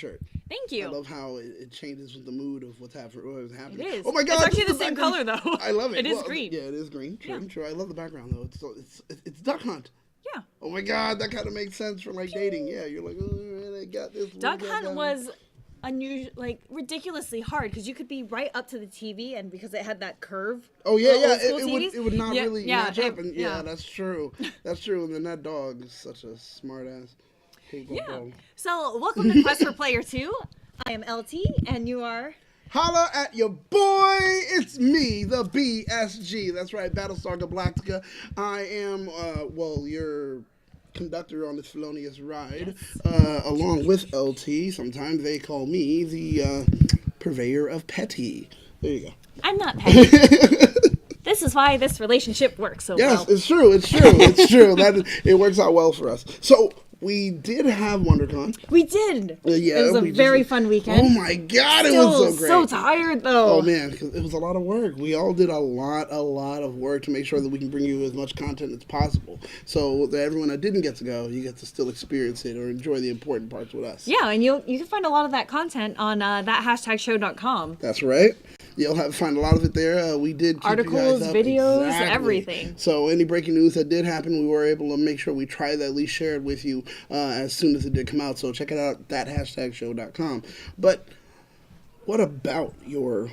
shirt. Thank you. I love how it changes with the mood of what's happening. It is. Oh my God! It's actually the same color though. I love it. It is green. Yeah, it is green. True. I love the background though. It's Duck Hunt. Yeah. Oh my God, that kind of makes sense for like dating. Yeah, you're like, oh, I got this. Duck Hunt was unusual, like ridiculously hard because you could be right up to the TV, and because it had that curve. Oh yeah, it would not really match up, and yeah, that's true. That's true. And then that dog is such a smart ass. Yeah. So welcome to Quest for Player 2. I am Elle Tea, and you are. Holla at your boy! It's me, the BSG. That's right, Battlestar Galactica. I am, your conductor on this felonious ride, along with LT. Sometimes they call me the purveyor of petty. There you go. I'm not petty. This is why this relationship works so well. Yes, it's true. It's true. It works out well for us. So, we did have WonderCon. We did. Yeah, it was a very fun weekend. Oh my God, it was so great. So tired though. Oh man, because it was a lot of work. We all did a lot of work to make sure that we can bring you as much content as possible. So that everyone that didn't get to go, you get to still experience it or enjoy the important parts with us. Yeah, and you can find a lot of that content on that#show.com. That's right. You'll find a lot of it there. We did keep articles, you guys up. videos, Exactly. Everything. So any breaking news that did happen, we were able to make sure we tried to at least share it with you as soon as it did come out. So check it out, that#show.com. But what about your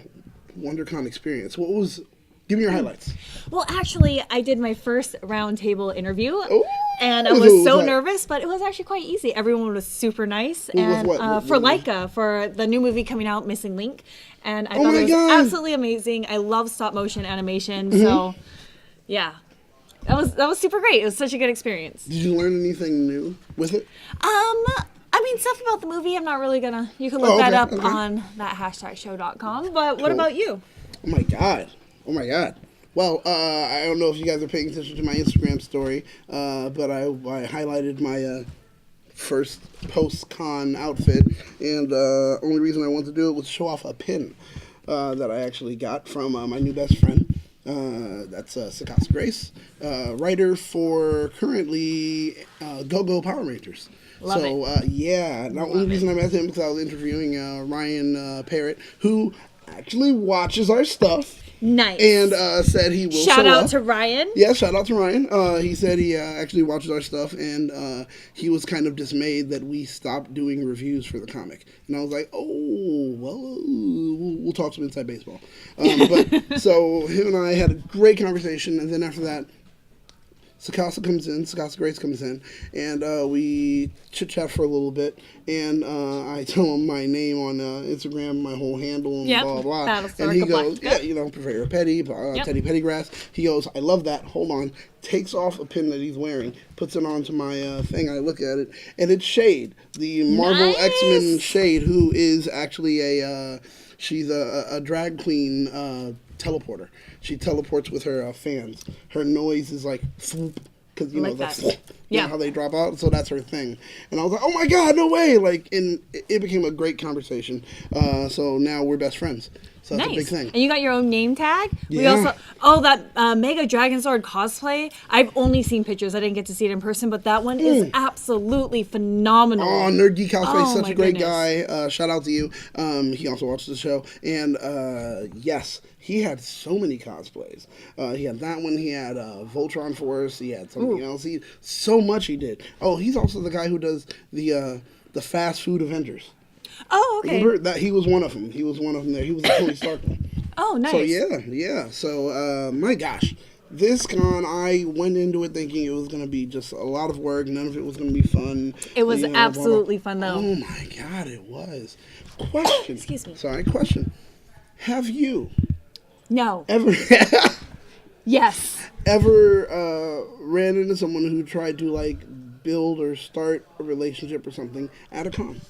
WonderCon experience? Give me your highlights. Well, actually, I did my first roundtable interview. Ooh, and I was so nervous, but it was actually quite easy. Everyone was super nice. And for Laika, for the new movie coming out, Missing Link. And I thought it was absolutely amazing. I love stop motion animation. Mm-hmm. So, yeah. That was super great. It was such a good experience. Did you learn anything new with it? I mean, stuff about the movie, I'm not really gonna. You can look that up on that#show.com. But what about you? Oh my God. Well, I don't know if you guys are paying attention to my Instagram story, but I highlighted my first post-con outfit, and only reason I wanted to do it was show off a pin that I actually got from my new best friend. That's Sakasa Grace, writer for currently Go-Go Power Rangers. Love it. Yeah, the only reason I met him because I was interviewing Ryan Parrott, who actually watches our stuff. Nice. And said he will shout out to Ryan. Yeah, shout out to Ryan. He said he actually watches our stuff, and he was kind of dismayed that we stopped doing reviews for the comic. And I was like, oh, well, we'll talk some inside baseball. But so him and I had a great conversation, and then after that, Sakasa Grace comes in, and we chit-chat for a little bit, and I tell him my name on Instagram, my whole handle, and blah, blah, blah. And he goes, Purveyor Petty, Teddy Pettygrass. He goes, I love that, hold on. Takes off a pin that he's wearing, puts it onto my thing, I look at it, and it's Shade, the Marvel X-Men Shade, who is actually she's a drag queen teleporter. She teleports with her fans. Her noise is like, because you know that's how they drop out. So that's her thing. And I was like, oh my God, no way! And it became a great conversation. So now we're best friends. So that's a big thing. And you got your own name tag? Yeah. That Mega Dragon Sword cosplay. I've only seen pictures. I didn't get to see it in person, but that one is absolutely phenomenal. Oh, Nerd Geek Cosplay is such a great guy. Shout out to you. He also watches the show. And yes, he had so many cosplays. He had that one. He had Voltron Force. He had something else. So much he did. Oh, he's also the guy who does the fast food Avengers. Oh, okay. Remember that he was one of them. There. He was the Tony Stark one. Oh, nice. So yeah. So my gosh, this con, I went into it thinking it was going to be just a lot of work. None of it was going to be fun. It was absolutely fun, though. Oh my God, it was. Question. Excuse me. Sorry. Question. Have you? No. Ever? Yes. Ever ran into someone who tried to build or start a relationship or something at a con?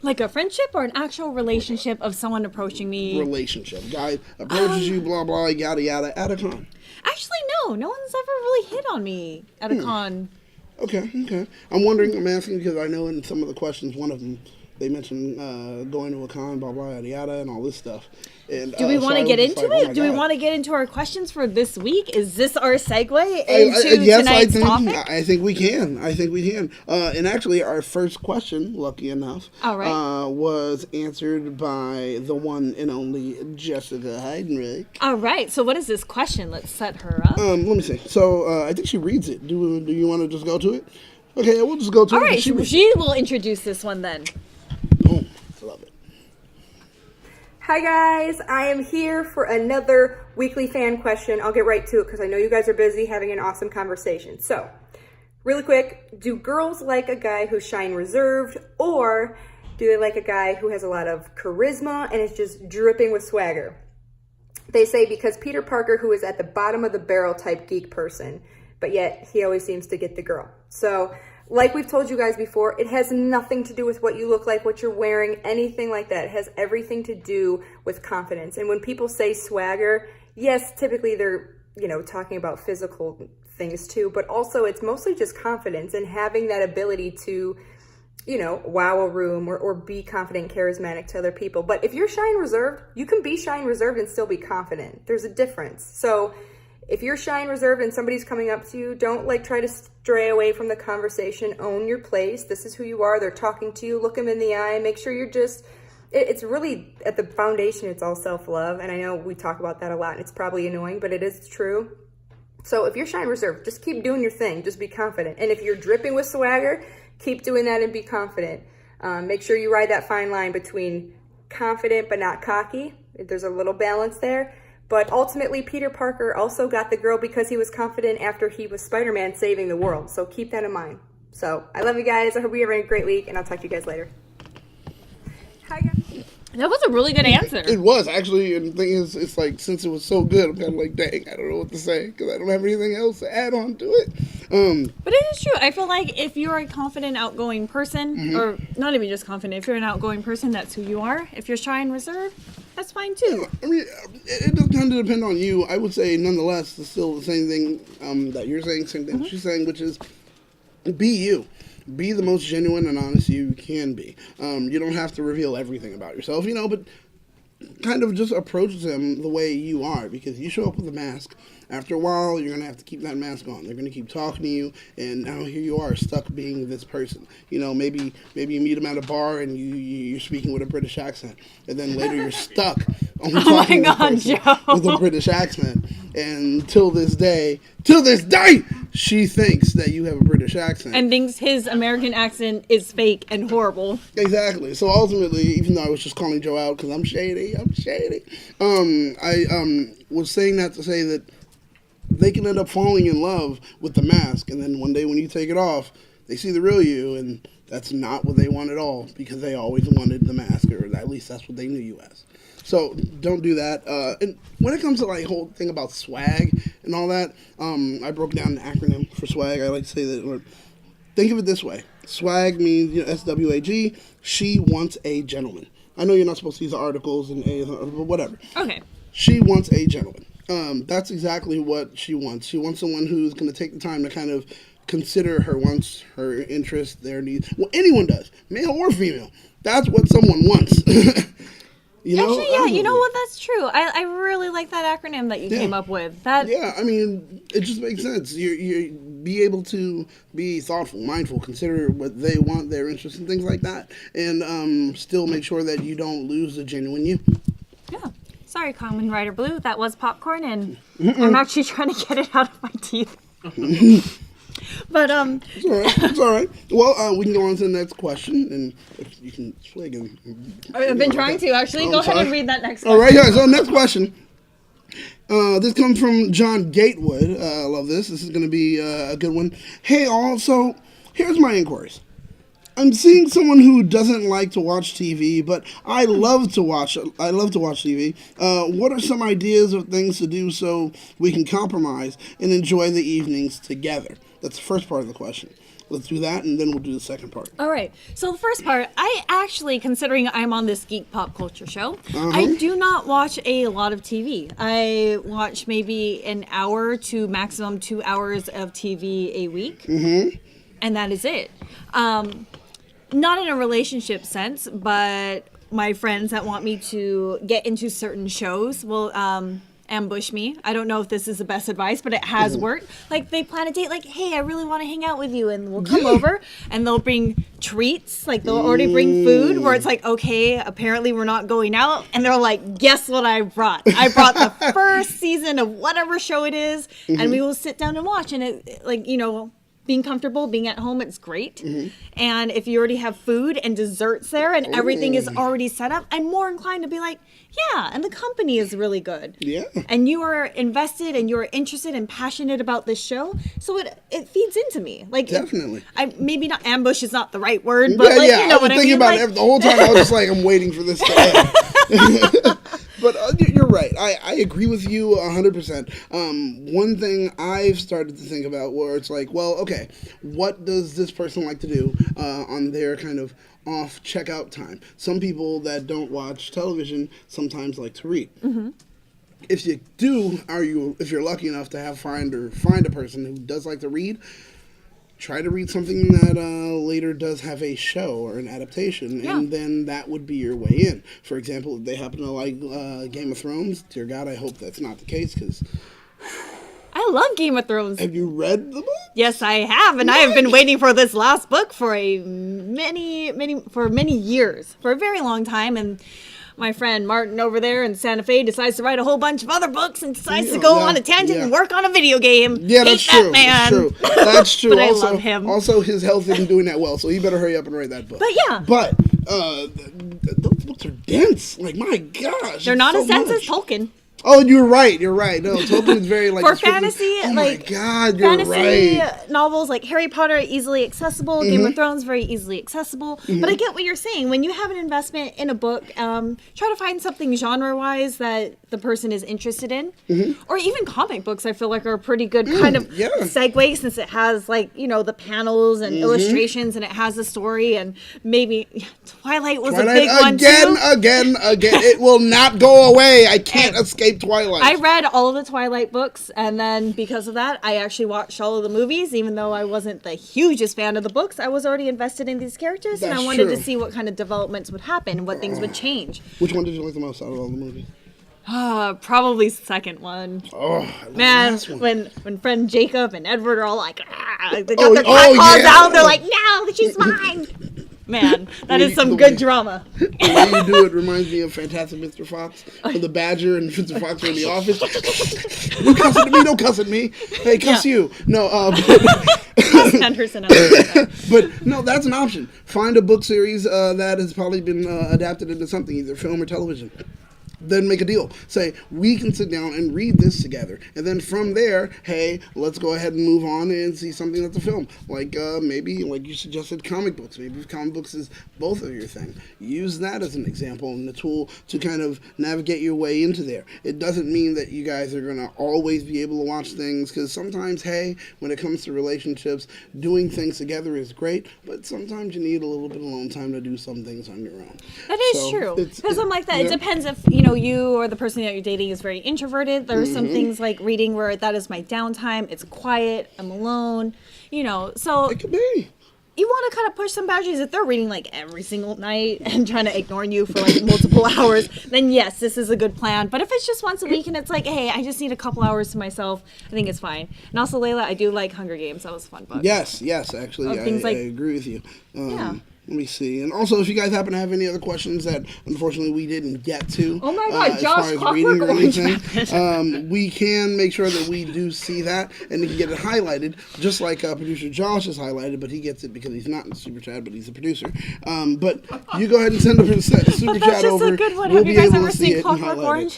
Like a friendship or an actual relationship of someone approaching me? Relationship. Guy approaches you, blah, blah, yada, yada, at a con. Actually, no. No one's ever really hit on me at a con. Okay. I'm asking because I know in some of the questions, one of them they mentioned going to a con, blah, blah, yada, yada, and all this stuff. And, do we want to get into it? Oh, do we want to get into our questions for this week? Is this our segue into tonight's topic? I think we can. And actually, our first question, lucky enough, was answered by the one and only Jessica Heidenreich. All right. So what is this question? Let's set her up. Let me see. So I think she reads it. Do you want to just go to it? Okay, we'll just go to it. All right. She will introduce this one then. Boom. Love it. Hi guys, I am here for another weekly fan question. I'll get right to it because I know you guys are busy having an awesome conversation. So, really quick, do girls like a guy who's shy and reserved, or do they like a guy who has a lot of charisma and is just dripping with swagger? They say because Peter Parker, who is at the bottom of the barrel type geek person, but yet he always seems to get the girl. So, like we've told you guys before, it has nothing to do with what you look like, what you're wearing, anything like that. It has everything to do with confidence. And when people say swagger, yes, typically they're, talking about physical things too, but also it's mostly just confidence and having that ability to, wow a room or be confident, charismatic to other people. But if you're shy and reserved, you can be shy and reserved and still be confident. There's a difference. So if you're shy and reserved and somebody's coming up to you, don't try to stray away from the conversation. Own your place. This is who you are. They're talking to you. Look them in the eye. Make sure you're it's really at the foundation, it's all self-love. And I know we talk about that a lot and it's probably annoying, but it is true. So if you're shy and reserved, just keep doing your thing. Just be confident. And if you're dripping with swagger, keep doing that and be confident. Make sure you ride that fine line between confident but not cocky. There's a little balance there. But ultimately, Peter Parker also got the girl because he was confident after he was Spider-Man saving the world. So keep that in mind. So I love you guys. I hope you have a great week, and I'll talk to you guys later. Hi, guys. That was a really good answer. It was, actually. And the thing is, it's like, since it was so good, I'm kind of like, dang, I don't know what to say because I don't have anything else to add on to it. But it is true. I feel like if you're a confident, outgoing person, or not even just confident, if you're an outgoing person, that's who you are. If you're shy and reserved, that's fine too. I mean, it does kind of depend on you. I would say, nonetheless, it's still the same thing that you're saying, same thing she's saying, which is be you. Be the most genuine and honest you can be. You don't have to reveal everything about yourself, but kind of just approach them the way you are, because you show up with a mask. After a while, you're going to have to keep that mask on. They're going to keep talking to you, and now here you are, stuck being this person. Maybe you meet them at a bar, and you're speaking with a British accent, and then later you're stuck only talking with a British accent. And till this day, she thinks that you have a British accent. And thinks his American accent is fake and horrible. Exactly. So ultimately, even though I was just calling Joe out because I'm shady, I was saying that to say that they can end up falling in love with the mask, and then one day when you take it off, they see the real you, and that's not what they want at all, because they always wanted the mask, or at least that's what they knew you as. So don't do that. And when it comes to whole thing about swag and all that, I broke down an acronym for swag. I like to say that, think of it this way. Swag means SWAG. She wants a gentleman. I know you're not supposed to use the articles and but whatever. Okay. She wants a gentleman. That's exactly what she wants. She wants someone who's going to take the time to kind of consider her wants, her interests, their needs. Well, anyone does, male or female. That's what someone wants. Actually, yeah, you know what? That's true. I really like that acronym that you came up with. Yeah, I mean, it just makes sense. You be able to be thoughtful, mindful, consider what they want, their interests, and things like that, and still make sure that you don't lose the genuine you. Yeah. Sorry, Common Rider Blue. That was popcorn, and I'm actually trying to get it out of my teeth. But it's all right. Well, we can go on to the next question, and if you can swig and. I've been trying to actually. Go ahead and read that next question. All right, guys. So next question. This comes from John Gatewood. I love this. This is going to be a good one. Hey, all. So here's my inquiries. I'm seeing someone who doesn't like to watch TV, but I love to watch TV. What are some ideas of things to do so we can compromise and enjoy the evenings together? That's the first part of the question. Let's do that, and then we'll do the second part. All right. So the first part, I actually, considering I'm on this geek pop culture show, I do not watch a lot of TV. I watch maybe an hour to maximum 2 hours of TV a week, and that is it. Not in a relationship sense, but my friends that want me to get into certain shows will ambush me. I don't know if this is the best advice, but it has worked. Like, they plan a date, like, hey, I really want to hang out with you, and we'll come over, and they'll bring treats, like, they'll already bring food, where it's like, okay, apparently we're not going out, and they're like, guess what I brought? I brought the first season of whatever show it is, and we will sit down and watch, and it, like, you know, being comfortable, being at home, it's great. And if you already have food and desserts there and everything is already set up, I'm more inclined to be like, yeah, and the company is really good. Yeah. And you are invested and you're interested and passionate about this show, so it feeds into me. Like, definitely. Maybe not ambush is not the right word, but like, you know what I mean? About it the whole time. I was just like, I'm waiting for this to end. But you're right. I agree with you 100%. One thing I've started to think about where it's like, well, okay, what does this person like to do on their kind of off checkout time? Some people that don't watch television sometimes like to read. If you do, if you're lucky enough to find a person who does like to read, try to read something that later does have a show or an adaptation, and then that would be your way in. For example, if they happen to like Game of Thrones, dear God, I hope that's not the case, because I love Game of Thrones. Have you read the book? Yes, I have, and I have been waiting for this last book for many years, for a very long time, and my friend Martin over there in Santa Fe decides to write a whole bunch of other books and decides to go on a tangent and work on a video game. Yeah, that's true. That's true. That's true. But also, I love him. Also, his health isn't doing that well, so he better hurry up and write that book. But yeah. But those books are dense. Like, my gosh. They're not as dense as Tolkien. Oh, you're right. You're right. No, Tolkien's very like for fantasy. Oh like, my God, you're fantasy right. Novels like Harry Potter easily accessible. Game of Thrones very easily accessible. But I get what you're saying. When you have an investment in a book, try to find something genre-wise that the person is interested in, or even comic books. I feel like are a pretty good kind of segue, since it has like, you know, the panels and illustrations, and it has a story, and maybe Twilight was a big one too. Again. It will not go away. I can't escape Twilight. I read all of the Twilight books, and then because of that, I actually watched all of the movies, even though I wasn't the hugest fan of the books. I was already invested in these characters, and I wanted to see what kind of developments would happen and what things would change. Which one did you like the most out of all the movies? Probably second one. Oh, man, when friend Jacob and Edward are all like, they got their claws out, they're like, no, she's mine. Man, that is some good drama. The way you do it reminds me of Fantastic Mr. Fox. When the Badger and Mr. Fox are in the office. You cussing at me? Don't cuss at me. Hey, cuss you. No, but no, that's an option. Find a book series that has probably been adapted into something, either film or television. Then make a deal. Say, we can sit down and read this together. And then from there, hey, let's go ahead and move on and see something that's a film. Like maybe, like you suggested, comic books. Maybe if comic books is both of your thing. Use that as an example and a tool to kind of navigate your way into there. It doesn't mean that you guys are going to always be able to watch things, because sometimes, hey, when it comes to relationships, doing things together is great, but sometimes you need a little bit of alone time to do some things on your own. That is true. Because I'm like that. Yeah. It depends if, you know, you or the person that you're dating is very introverted. There are some things like reading where that is my downtime. It's quiet. I'm alone. You know, so it could be. You want to kind of push some boundaries. If they're reading like every single night and trying to ignore you for like multiple hours, then yes, this is a good plan. But if it's just once a week and it's like, hey, I just need a couple hours to myself, I think it's fine. And also, Layla, I do like Hunger Games. That was a fun book. Yes, actually, I agree with you. Yeah. Let me see. And also, if you guys happen to have any other questions that, unfortunately, we didn't get to. Oh my God, Josh, as far as reading or anything, we can make sure that we do see that, and we can get it highlighted, just like producer Josh is highlighted, but he gets it because he's not in the Super Chat, but he's a producer. But you go ahead and send a Super Chat over. That's a good one. We'll have you guys ever seen Clockwork Orange?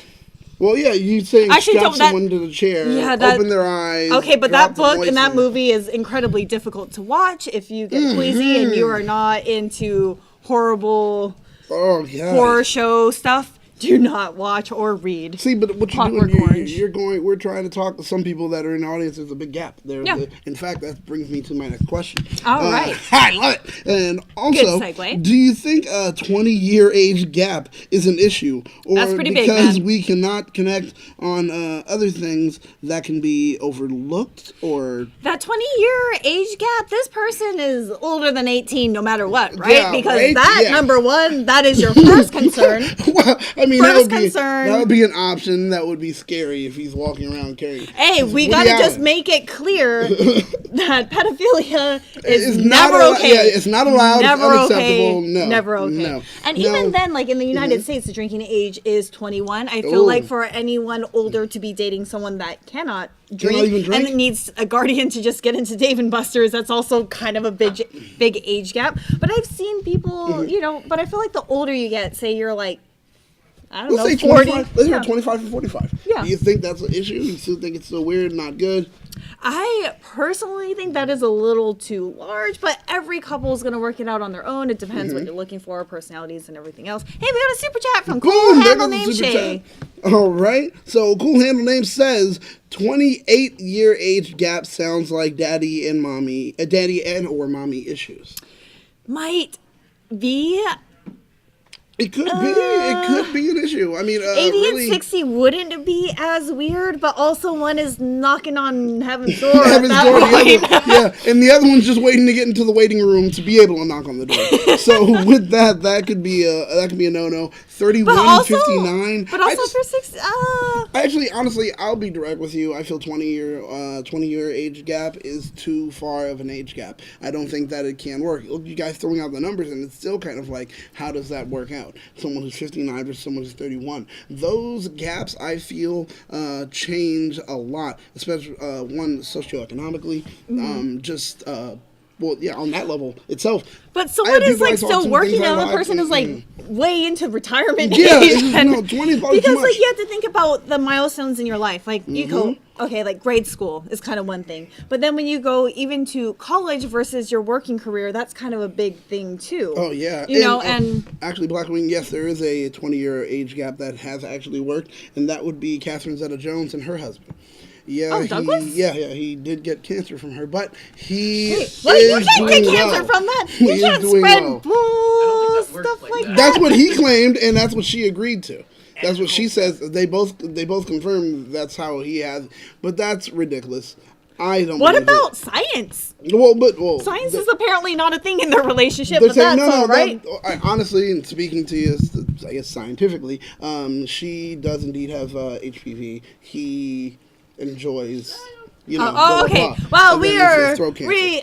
Well, yeah, you say strap someone to the chair, open their eyes. Okay, but that book and that movie is incredibly difficult to watch if you get queasy and you are not into horrible horror show stuff. do not watch or read. See, but what you're doing, we're trying to talk to some people that are in the audience. There's a big gap there. Yeah. In fact, that brings me to my next question. All right. I love it. And also, good segue. Do you think a 20-year age gap is an issue? Or that's pretty big, because man. we cannot connect on other things that can be overlooked? Or that 20-year age gap, this person is older than 18 no matter what, right? Yeah, because right? that, number one, that is your first concern. Well, I mean, first that would be an option that would be scary if he's walking around carrying. Hey, we got to just make it clear that pedophilia is never okay. Yeah, it's not allowed. Never it's unacceptable. Okay. No. Never okay. No. And even then, like in the United States, the drinking age is 21. I feel like for anyone older to be dating someone that cannot drink and it needs a guardian to just get into Dave and Buster's, that's also kind of a big age gap. But I've seen people, but I feel like the older you get, say you're like, I don't know, 40. Let's say 25 and 45. Yeah. Do you think that's an issue? You still think it's still weird, not good? I personally think that is a little too large, but every couple is going to work it out on their own. It depends what you're looking for, personalities and everything else. Hey, we got a super chat from Cool Handle Name Shay. All right. So Cool Handle Name says 28-year age gap sounds like daddy and or mommy issues. Might be. It could be. It could be an issue. I mean, 80 and 60 wouldn't be as weird, but also one is knocking on heaven's door at that point. Yeah, and the other one's just waiting to get into the waiting room to be able to knock on the door. So with that could be a no-no. 31, 59. But also for 60. Actually, honestly, I'll be direct with you. I feel 20-year age gap is too far of an age gap. I don't think that it can work. Look, you guys throwing out the numbers, and it's still kind of like, how does that work out? Someone who's 59 versus someone who's 31. Those gaps, I feel, change a lot, especially one socioeconomically. On that level itself. But someone is like still working, and the person is like way into retirement age. Yeah, 20 is probably because too much. like you have to think about the milestones in your life. Like you go, okay, like grade school is kind of one thing, but then when you go even to college versus your working career, that's kind of a big thing too. Oh yeah, and actually, Blackwing, yes, there is a 20-year age gap that has actually worked, and that would be Catherine Zeta-Jones and her husband. Yeah, Douglas? He did get cancer from her, but you can't get cancer from that. You can't spread bull stuff like that. That's what he claimed, and that's what she agreed to. That's what she says. They both confirmed that's how he has, but that's ridiculous. I don't. What about science? Science is apparently not a thing in their relationship, but that's all right. Honestly, and speaking to you, I guess scientifically, she does indeed have HPV. He enjoys, okay. Well,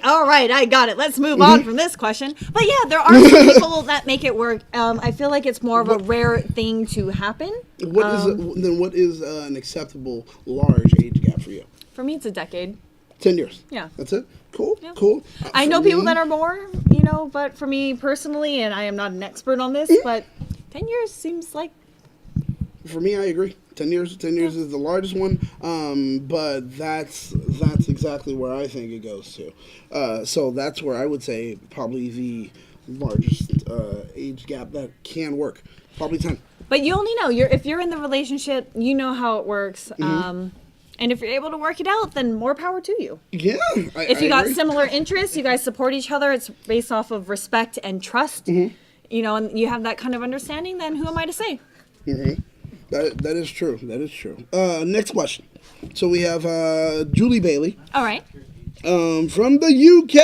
all right, I got it. Let's move on from this question. But yeah, there are some people that make it work. I feel like it's more of a rare thing to happen. What is an acceptable large age gap for you? For me, it's a decade. 10 years. Yeah. That's it? Cool. Yeah. Cool. I know people that are more, but for me personally, and I am not an expert on this, but 10 years seems like. For me, I agree. 10 years is the largest one, but that's exactly where I think it goes to. So that's where I would say probably the largest age gap that can work. Probably 10. But you only know if you're in the relationship, you know how it works. And if you're able to work it out, then more power to you. Yeah, if you got similar interests, you guys support each other. It's based off of respect and trust. And you have that kind of understanding. Then who am I to say? That is true. That is true. Next question. So we have Julie Bailey. All right. From the UK,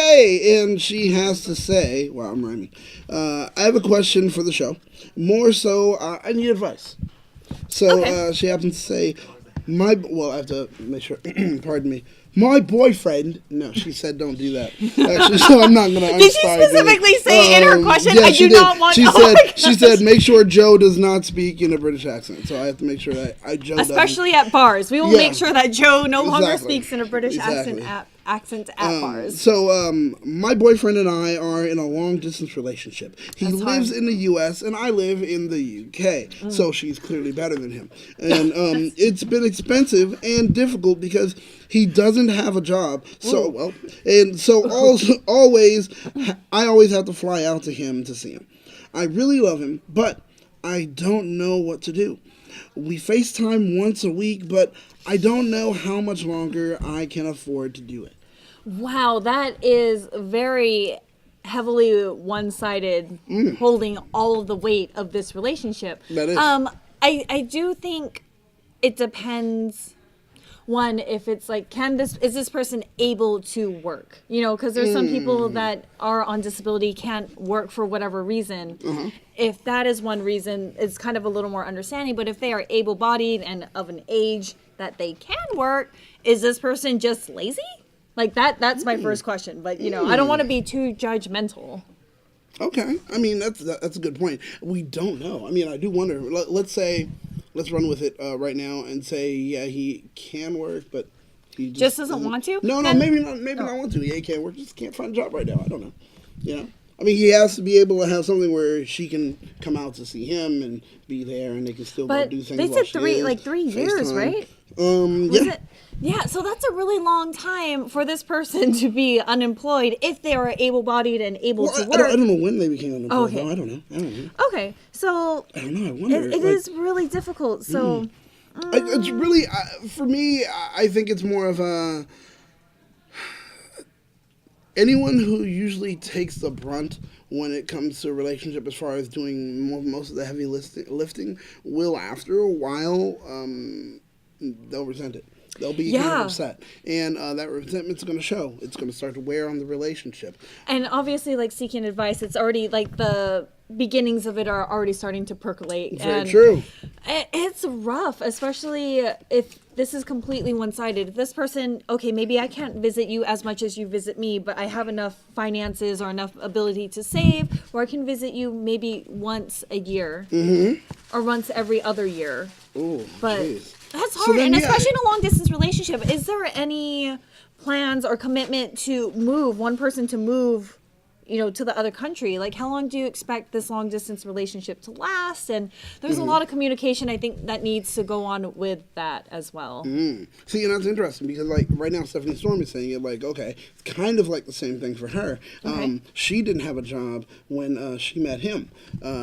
and she has to say, wow, I'm rhyming. I have a question for the show. More so, I need advice. So she happens to say, I have to make sure, pardon me. My boyfriend, no, she said don't do that. Actually, so I'm not going to. Did she specifically say in her question, yeah, I do not want... She said, make sure Joe does not speak in a British accent. So I have to make sure that Joe especially at bars. We will make sure that Joe no longer speaks in a British accent at bars. So my boyfriend and I are in a long-distance relationship. He lives in the U.S. and I live in the U.K., so she's clearly better than him. And it's been expensive and difficult because he doesn't have a job. I always have to fly out to him to see him. I really love him, but I don't know what to do. We FaceTime once a week, but I don't know how much longer I can afford to do it. Wow, that is very heavily one-sided, holding all of the weight of this relationship. That is. I do think it depends. One, if it's like, is this person able to work? You know, because there's some people that are on disability, can't work for whatever reason. If that is one reason, it's kind of a little more understanding. But if they are able-bodied and of an age that they can work, is this person just lazy? Like that's my first question. But, you know, I don't want to be too judgmental. Okay. I mean, that's a good point. We don't know. I mean, I do wonder. Let's run with it right now and say, yeah, he can work, but he just doesn't want to? No, maybe not. Maybe not want to. Yeah, he can't work. Just can't find a job right now. I don't know. You know? I mean, he has to be able to have something where she can come out to see him and be there, and they can still go do things. They said 3 years, right? Yeah. Yeah, so that's a really long time for this person to be unemployed if they are able-bodied and able to work. I don't know when they became unemployed. Oh, okay. I don't know. Okay, so I don't know. I wonder. It is really difficult. So it's really for me. I think it's more of a anyone who usually takes the brunt when it comes to a relationship, as far as doing most of the heavy lifting, will after a while they'll resent it. They'll be kind of upset. And that resentment's going to show. It's going to start to wear on the relationship. And obviously, like, seeking advice, it's already, like, the beginnings of it are already starting to percolate. Very true. It's rough, especially if this is completely one-sided. If this person, okay, maybe I can't visit you as much as you visit me, but I have enough finances or enough ability to save, or I can visit you maybe once a year. Or once every other year. Ooh, but geez. That's hard, and especially in a long-distance relationship. Is there any plans or commitment to move, one person to move, you know, to the other country? Like, how long do you expect this long-distance relationship to last? And there's a lot of communication, I think, that needs to go on with that as well. See, and that's interesting because, like, right now Stephanie Storm is saying it like, okay, it's kind of like the same thing for her. Okay. She didn't have a job when she met him.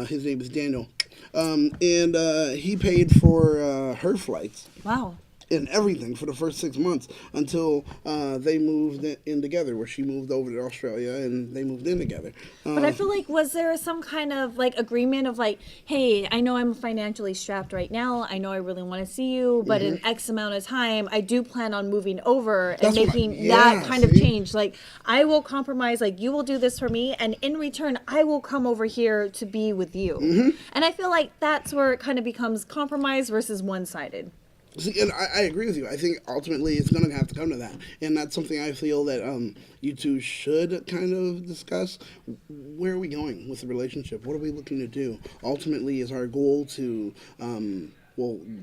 His name is Daniel. And he paid for her flights. Wow. And everything for the first 6 months until they moved in together, where she moved over to Australia and they moved in together. But I feel like, was there some kind of like agreement of like, hey, I know I'm financially strapped right now. I know I really want to see you, but in X amount of time, I do plan on moving over and making that kind of change. Like, I will compromise, like, you will do this for me, and in return, I will come over here to be with you. And I feel like that's where it kind of becomes compromise versus one-sided. See, and I agree with you. I think ultimately it's going to have to come to that. And that's something I feel that you two should kind of discuss. Where are we going with the relationship? What are we looking to do? Ultimately, is our goal to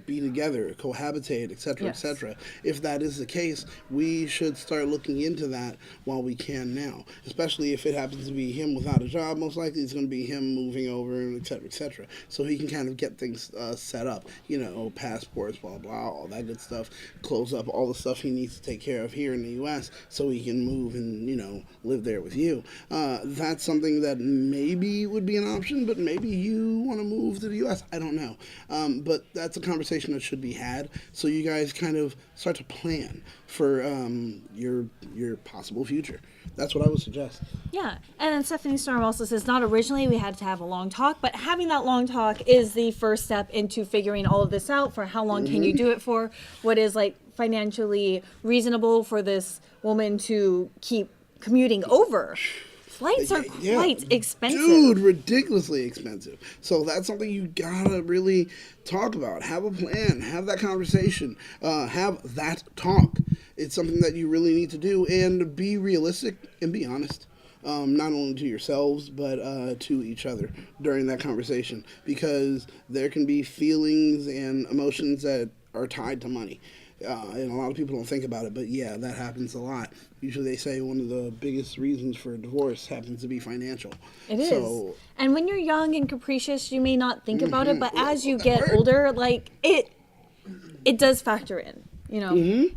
be together, cohabitate, etc., etc. If that is the case, we should start looking into that while we can now. Especially if it happens to be him without a job, most likely it's going to be him moving over, etc., etc. So he can kind of get things set up, you know, passports, blah, blah, all that good stuff, close up all the stuff he needs to take care of here in the U.S. so he can move and, you know, live there with you. That's something that maybe would be an option, but maybe you want to move to the U.S. I don't know. But that's a conversation that should be had, so you guys kind of start to plan for your possible future. That's what I would suggest. Yeah, and then Stephanie Storm also says, not originally we had to have a long talk, but having that long talk is the first step into figuring all of this out. For how long can you do it for? What is, like, financially reasonable for this woman to keep commuting over? Flights are quite expensive. Dude, ridiculously expensive. So that's something you gotta really talk about. Have a plan. Have that conversation. Have that talk. It's something that you really need to do. And be realistic and be honest. Not only to yourselves, but to each other during that conversation. Because there can be feelings and emotions that are tied to money. And a lot of people don't think about it, but yeah, that happens a lot. Usually they say one of the biggest reasons for divorce happens to be financial. It is. And when you're young and capricious, you may not think about it, but as you get older, like, it does factor in, you know?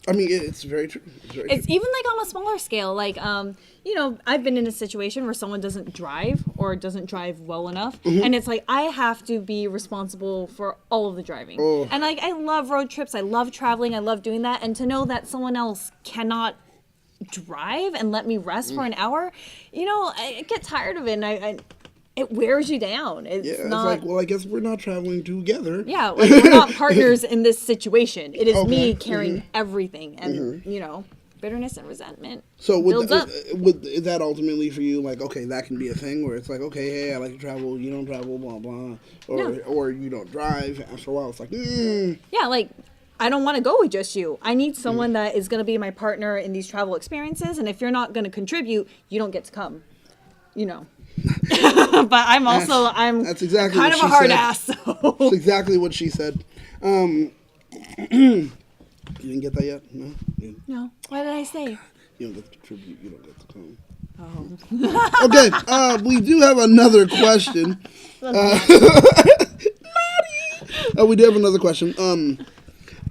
I mean, it's very true. It's even like on a smaller scale. Like, I've been in a situation where someone doesn't drive or doesn't drive well enough. And it's like, I have to be responsible for all of the driving. Oh. And like, I love road trips. I love traveling. I love doing that. And to know that someone else cannot drive and let me rest for an hour, I get tired of it. And it wears you down. It's not, like, well, I guess we're not traveling together. Yeah, like we're not partners in this situation. It is me carrying everything, and bitterness and resentment. So builds up. Is that ultimately for you? Like, okay, that can be a thing where it's like, okay, hey, I like to travel, you don't travel, blah blah, or you don't drive. After a while, it's like, yeah, like. I don't want to go with just you. I need someone that is going to be my partner in these travel experiences, and if you're not going to contribute, you don't get to come. But that's exactly kind of a hard ass. So. That's exactly what she said. You didn't get that yet? No? No. What did I say? You don't get to contribute. You don't get to come. Oh. Okay. We do have another question. We do have another question.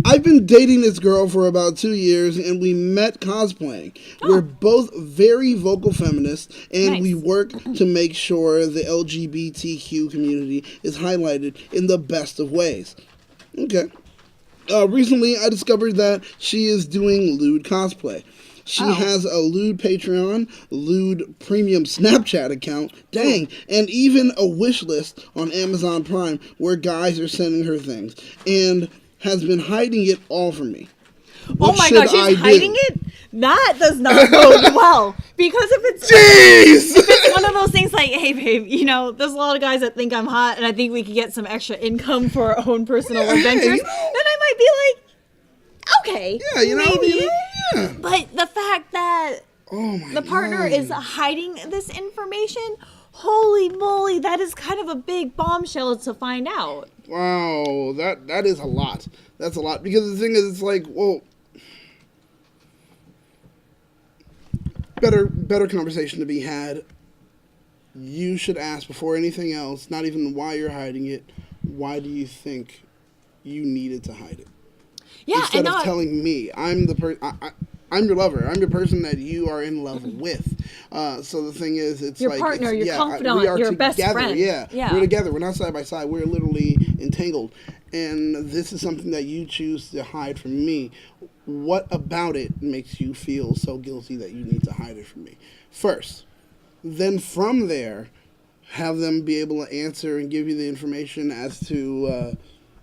I've been dating this girl for about 2 years, and we met cosplaying. Oh. We're both very vocal feminists, and we work to make sure the LGBTQ community is highlighted in the best of ways. Okay. Recently, I discovered that she is doing lewd cosplay. She has a lewd Patreon, lewd premium Snapchat account, and even a wish list on Amazon Prime where guys are sending her things. And has been hiding it all from me. Oh my gosh, she's hiding it? That does not bode well. Because if it's one of those things like, hey babe, there's a lot of guys that think I'm hot and I think we could get some extra income for our own personal adventures, then I might be like, okay, maybe. But the fact that the partner is hiding this information, holy moly, that is kind of a big bombshell to find out. Wow, that is a lot. That's a lot. Because the thing is, it's like, well, better conversation to be had. You should ask before anything else, not even why you're hiding it, why do you think you needed to hide it? Yeah, instead of telling me, I'm your lover. I'm your person that you are in love with. So the thing is, it's your like... partner, your confidant, your best friend. Yeah, we're together. We're not side by side. We're literally entangled. And this is something that you choose to hide from me. What about it makes you feel so guilty that you need to hide it from me? First. Then from there, have them be able to answer and give you the information as to...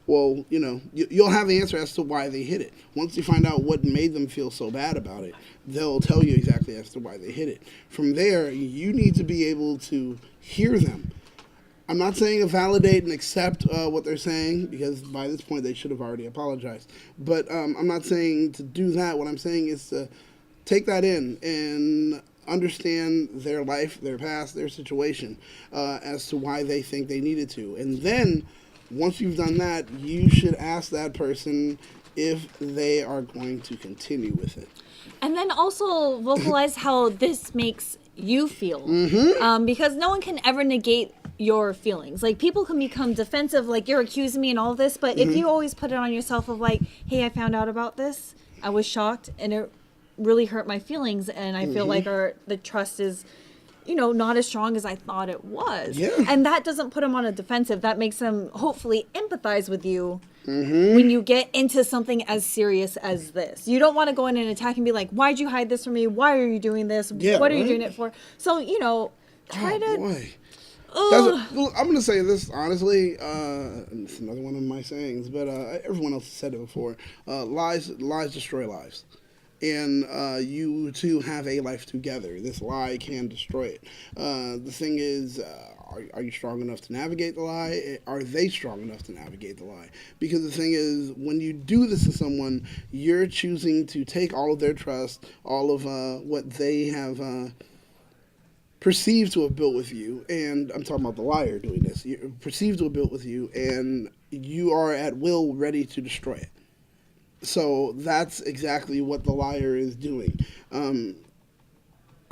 you'll have the answer as to why they hid it. Once you find out what made them feel so bad about it, they'll tell you exactly as to why they hid it. From there, you need to be able to hear them. I'm not saying validate and accept what they're saying, because by this point they should have already apologized. But I'm not saying to do that. What I'm saying is to take that in and understand their life, their past, their situation, as to why they think they needed to. And then... once you've done that, you should ask that person if they are going to continue with it. And then also vocalize how this makes you feel. Because no one can ever negate your feelings. Like, people can become defensive, like, you're accusing me and all this, but if you always put it on yourself of like, hey, I found out about this, I was shocked, and it really hurt my feelings, and I feel like the trust is... not as strong as I thought it was. Yeah. And that doesn't put them on a defensive. That makes them hopefully empathize with you when you get into something as serious as this. You don't want to go in and attack and be like, why'd you hide this from me? Why are you doing this? Yeah, what are you doing it for? So, try to... Boy. I'm going to say this honestly. It's another one of my sayings, but everyone else has said it before. Lies destroy lives. And you two have a life together. This lie can destroy it. The thing is, are you strong enough to navigate the lie? Are they strong enough to navigate the lie? Because the thing is, when you do this to someone, you're choosing to take all of their trust, all of what they have perceived to have built with you, and I'm talking about the liar doing this, you perceived to have built with you, and you are at will ready to destroy it. So that's exactly what the liar is doing.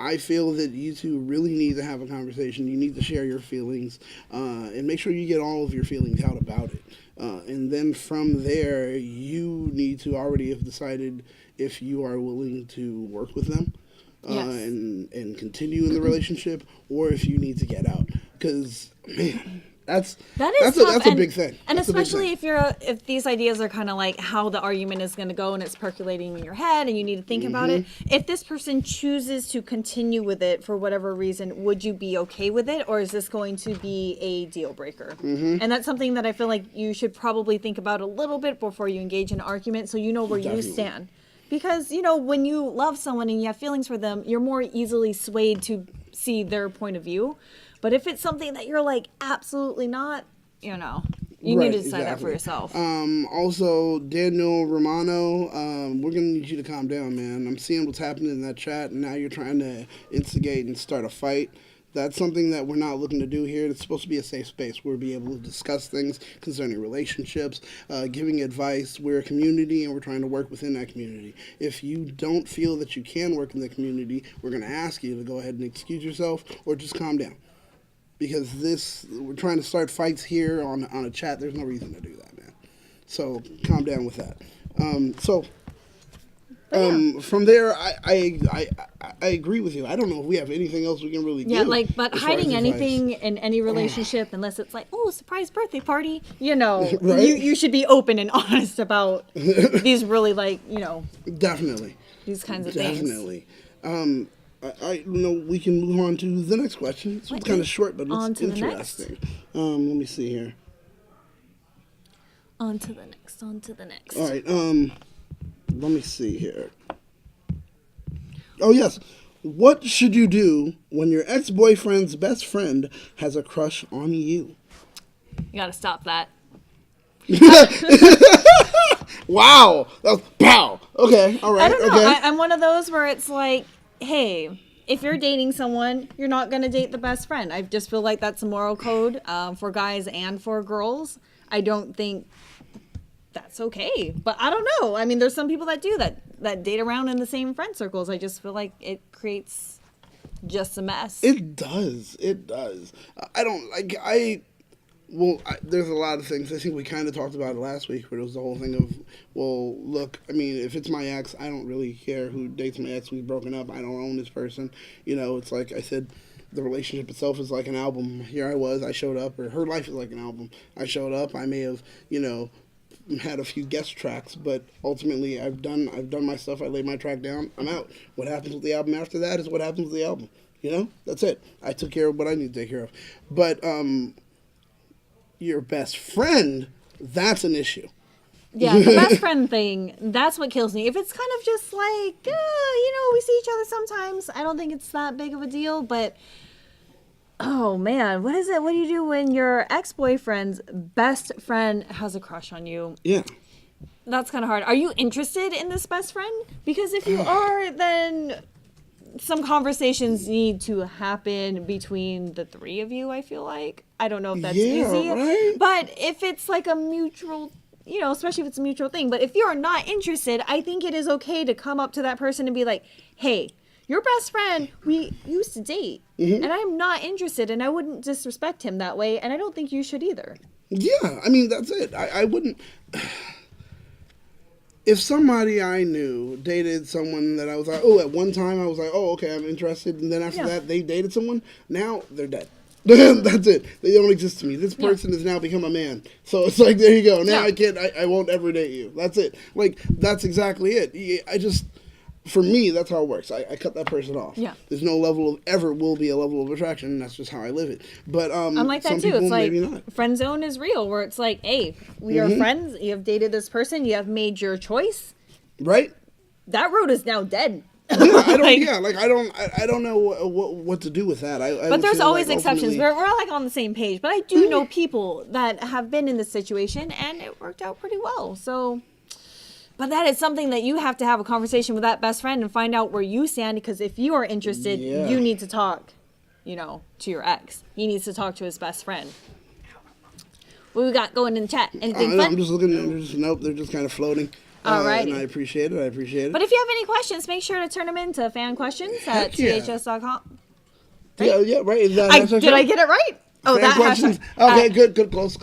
I feel that you two really need to have a conversation. You need to share your feelings, and make sure you get all of your feelings out about it. And then from there, you need to already have decided if you are willing to work with them and continue in the relationship, or if you need to get out. Because, man, that's a big thing. And especially if these ideas are kind of like how the argument is going to go and it's percolating in your head and you need to think about it. If this person chooses to continue with it for whatever reason, would you be okay with it, or is this going to be a deal breaker? And that's something that I feel like you should probably think about a little bit before you engage in an argument, so you know where you stand. Because, you know, when you love someone and you have feelings for them, you're more easily swayed to see their point of view. But if it's something that you're like, absolutely not, you know, you need to decide that for yourself. Also, Daniel Romano, we're going to need you to calm down, man. I'm seeing what's happening in that chat, and now you're trying to instigate and start a fight. That's something that we're not looking to do here. It's supposed to be a safe space where we'll be able to discuss things concerning relationships, giving advice. We're a community, and we're trying to work within that community. If you don't feel that you can work in the community, we're going to ask you to go ahead and excuse yourself or just calm down. Because we're trying to start fights here on a chat. There's no reason to do that, man. So calm down with that. From there, I agree with you. I don't know if we have anything else we can really do. Yeah, but hiding anything in any relationship, unless it's like, oh, surprise birthday party, you know, right? you should be open and honest about these really, Definitely. These kinds of things. Definitely. I know we can move on to the next question. This one's kind of short, but it's interesting. Let me see here. On to the next. All right. Let me see here. Oh, yes. What should you do when your ex-boyfriend's best friend has a crush on you? You gotta stop that. Wow. That was pow. Okay. All right. I don't know. Okay. I'm one of those where it's like, hey, if you're dating someone, you're not going to date the best friend. I just feel like that's a moral code for guys and for girls. I don't think that's okay. But I don't know. I mean, there's some people that do that date around in the same friend circles. I just feel like it creates just a mess. It does. I don't like, there's a lot of things. I think we kind of talked about it last week, where it was the whole thing of, well, look, I mean, if it's my ex, I don't really care who dates my ex. We've broken up. I don't own this person. You know, it's like I said, the relationship itself is like an album. Here I was, I showed up, or her life is like an album. I showed up. I may have, had a few guest tracks, but ultimately I've done my stuff. I laid my track down. I'm out. What happens with the album after that is what happens with the album. You know, that's it. I took care of what I need to take care of. But, your best friend, that's an issue. Yeah, the best friend thing, that's what kills me. If it's kind of just like, we see each other sometimes, I don't think it's that big of a deal. But, oh man, what is it? What do you do when your ex-boyfriend's best friend has a crush on you? Yeah. That's kind of hard. Are you interested in this best friend? Because if you are, then some conversations need to happen between the three of you, I feel like. I don't know if that's easy. Right? But if it's like a mutual, especially if it's a mutual thing. But if you're not interested, I think it is okay to come up to that person and be like, hey, your best friend, we used to date. And I'm not interested, and I wouldn't disrespect him that way. And I don't think you should either. Yeah, I mean, that's it. I wouldn't... If somebody I knew dated someone that I was like, at one time I was like, okay, I'm interested. And then after that, they dated someone. Now they're dead. That's it. They don't exist to me. This person has now become a man. So it's like, there you go. Now I won't ever date you. That's it. Like, that's exactly it. For me, that's how it works. I cut that person off. Yeah. There's no will be a level of attraction, and that's just how I live it. But I'm like that too. It's like friend zone is real, where it's like, hey, we are friends. You have dated this person. You have made your choice. Right. That road is now dead. I don't know what to do with that. But there's always exceptions. We're like on the same page. But I do know people that have been in this situation, and it worked out pretty well. So. But that is something that you have to have a conversation with that best friend and find out where you stand, because if you are interested, you need to talk, to your ex. He needs to talk to his best friend. What we got going in the chat? Anything fun? I'm just looking. They're just kind of floating. Alrighty. And I appreciate it. But if you have any questions, make sure to turn them in to fan questions at ths.com. Right? Yeah, right. Did I get it right? Oh, fan that questions. hashtag. Okay, good, close.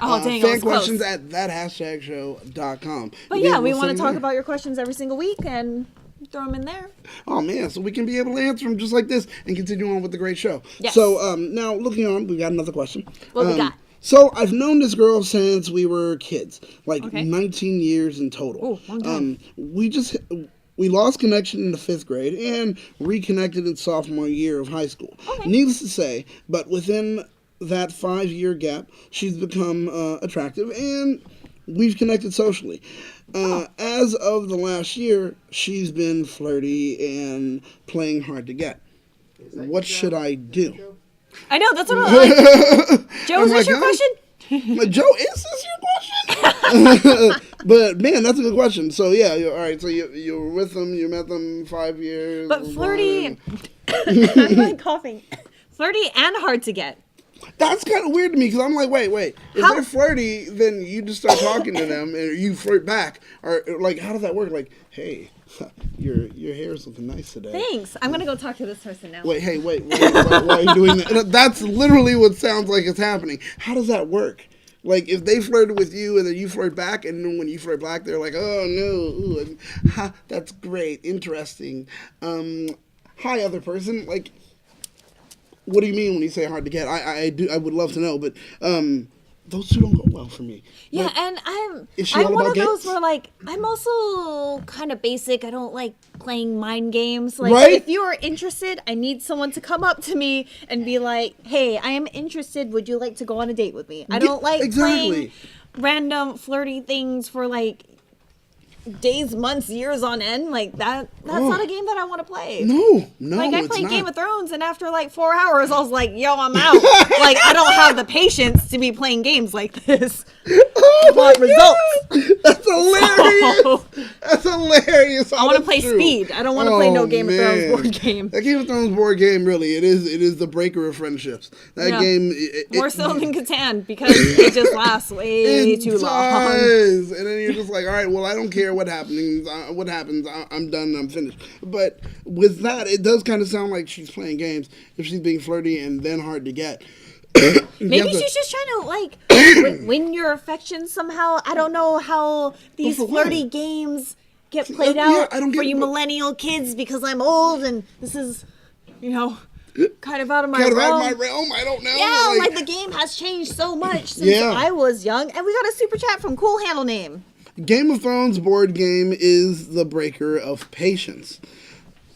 Oh, dang, fan questions close. at that#show.com. But yeah, we want to talk about your questions every single week and throw them in there. Oh man, so we can be able to answer them just like this and continue on with the great show. Yes. So now looking on, we got another question. What we got? So I've known this girl since we were kids, like 19 years in total. Oh, long time. We lost connection in the 5th grade and reconnected in sophomore year of high school. Okay. Needless to say, but within that 5-year gap, she's become attractive and we've connected socially. As of the last year, she's been flirty and playing hard to get. What should I do? I know, that's what I'm like. Joe, is this your question? Joe, is this your question? But man, that's a good question. So yeah, all right. So you were with them. You met them 5 years. But flirty. I'm like coughing. Flirty and hard to get. That's kind of weird to me because I'm like, wait. If they're flirty, then you just start talking to them and you flirt back, or like, how does that work? Like, hey, your hair is looking nice today. Thanks. I'm gonna go talk to this person now. Wait, why are you doing that? That's literally what sounds like it's happening. How does that work? Like, if they flirted with you and then you flirt back, and then when you flirt back, they're like, oh no, ooh, that's great, interesting. Hi, other person. Like, what do you mean when you say hard to get? I would love to know, but those two don't go well for me. Yeah, like, and I'm one of those where, like, I'm also kind of basic. I don't like playing mind games. Like, right? If you are interested, I need someone to come up to me and be like, hey, I am interested. Would you like to go on a date with me? I don't like playing random flirty things for, like, days, months, years on end. Like, that's not a game that I want to play. No, like, I played Game of Thrones, and after like 4 hours I was like, yo, I'm out. Like, I don't have the patience to be playing games like this. Oh my results. That's hilarious. That's hilarious. I want to play Speed. I don't want to play no Game of Thrones board game. That Game of Thrones board game, really, it is the breaker of friendships. That game, more so than Catan, because it just lasts way too long. And then you're just like, all right, well, I don't care what happens. I'm done. I'm finished. But with that, it does kind of sound like she's playing games if she's being flirty and then hard to get. Maybe she's just trying to, like, win your affection somehow. I don't know how these flirty games get played out for you millennial kids, because I'm old and this is, kind of out of my realm. I don't know. Yeah, like the game has changed so much since I was young. And we got a super chat from Cool Handle Name. Game of Thrones board game is the breaker of patience.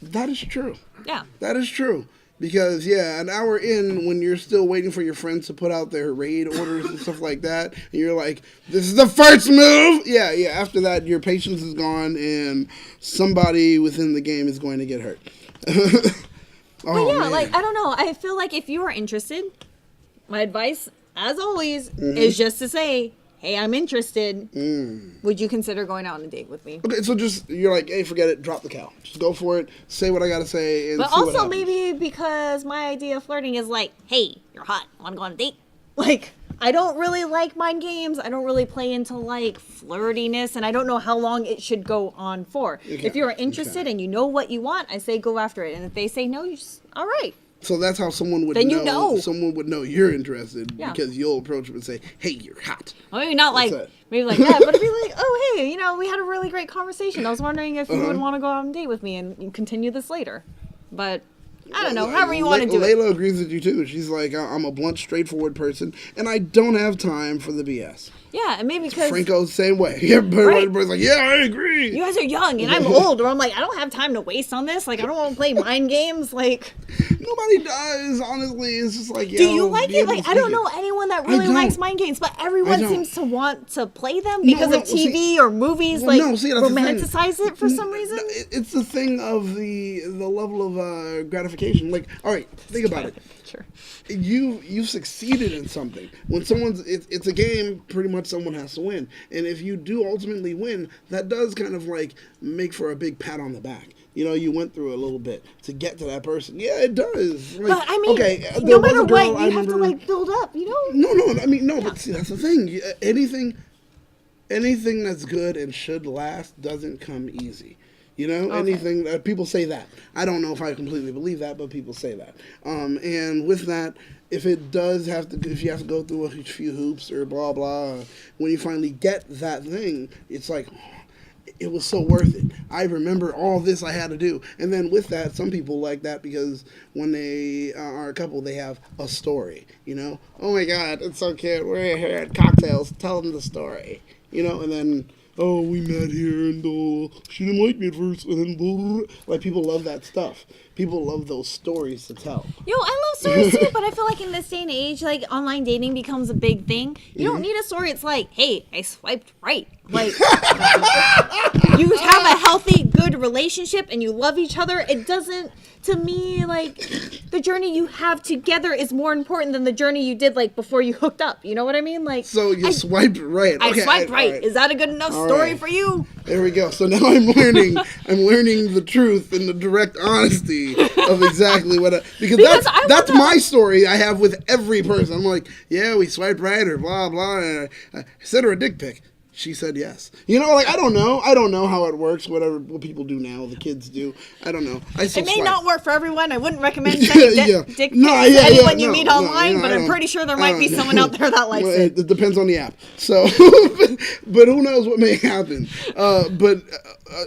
That is true. Yeah. That is true. Because, an hour in, when you're still waiting for your friends to put out their raid orders and stuff like that, and you're like, this is the first move! Yeah, after that, your patience is gone, and somebody within the game is going to get hurt. Like, I don't know. I feel like if you are interested, my advice, as always, is just to say, hey, I'm interested. Would you consider going out on a date with me? Okay, so just, you're like, hey, forget it, drop the cow. Just go for it, say what I gotta say, and but see also what maybe because my idea of flirting is like, hey, you're hot, wanna go on a date? Like, I don't really like mind games. I don't really play into, like, flirtiness, and I don't know how long it should go on for. Okay. If you're interested and you know what you want, I say go after it. And if they say no, you just, all right. So that's how someone would know. Someone would know you're interested because you'll approach them and say, hey, you're hot. Well, maybe not like, maybe like that, but it'd be like, oh, hey, we had a really great conversation. I was wondering if you would want to go out on a date with me and continue this later. But I don't know, however you want to do it. Layla agrees with you too. She's like, I'm a blunt, straightforward person, and I don't have time for the BS. Yeah, and maybe because Franco's the same way. Everybody's like, yeah, I agree. You guys are young, and I'm old, or I'm like, I don't have time to waste on this. Like, I don't want to play mind games. Like, nobody does. Honestly, it's just like, do you like it? Like, I don't know anyone that really likes mind games, but everyone seems to want to play them because of TV or movies. Romanticize it for some reason. It's the thing of the level of gratification. Like, all right, think about it. Sure. You've succeeded in something. When it's a game, pretty much someone has to win. And if you do ultimately win, that does kind of like make for a big pat on the back. You went through a little bit to get to that person. Yeah, it does. Like, but I mean, okay, no matter what, you have to like build up. No. I mean, no. But see, that's the thing. anything that's good and should last doesn't come easy. You know, anything, people say that. I don't know if I completely believe that, but people say that. And with that, if you have to go through a few hoops or blah, blah, when you finally get that thing, it's like, it was so worth it. I remember all this I had to do. And then with that, some people like that because when they are a couple, they have a story, you know? Oh my God, it's so cute. We're here at cocktails. Tell them the story, you know? And then, oh, we met here and she didn't like me at first. And then, blah, blah, blah. Like, people love that stuff. People love those stories to tell. Yo, I love stories too, but I feel like in this day and age, like, online dating becomes a big thing. You don't need a story. It's like, hey, I swiped right. Like, you have a healthy, good relationship and you love each other. It doesn't, to me, like, the journey you have together is more important than the journey you did, like, before you hooked up. You know what I mean? Like, so you swiped right. Okay, I swiped right. Right. Is that a good enough story for you? There we go. So now I'm learning the truth and the direct honesty of exactly what because that's my story I have with every person. I'm like, yeah, we swiped right or blah blah, and I sent her a dick pic. She said yes. You know, like, I don't know how it works, what people do now, the kids do. I don't know. It may not work for everyone. I wouldn't recommend sending dick pics to anyone you meet online, but I'm pretty sure there might be someone out there that likes it. It depends on the app. So, but who knows what may happen. But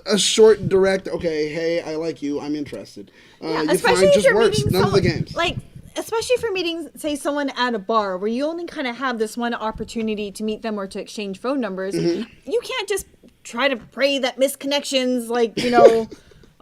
a short, direct, okay, hey, I like you, I'm interested. Especially if you're meeting none of the games. Like, especially if you're meeting, say, someone at a bar where you only kind of have this one opportunity to meet them or to exchange phone numbers, you can't just try to pray that misconnections, like, you know,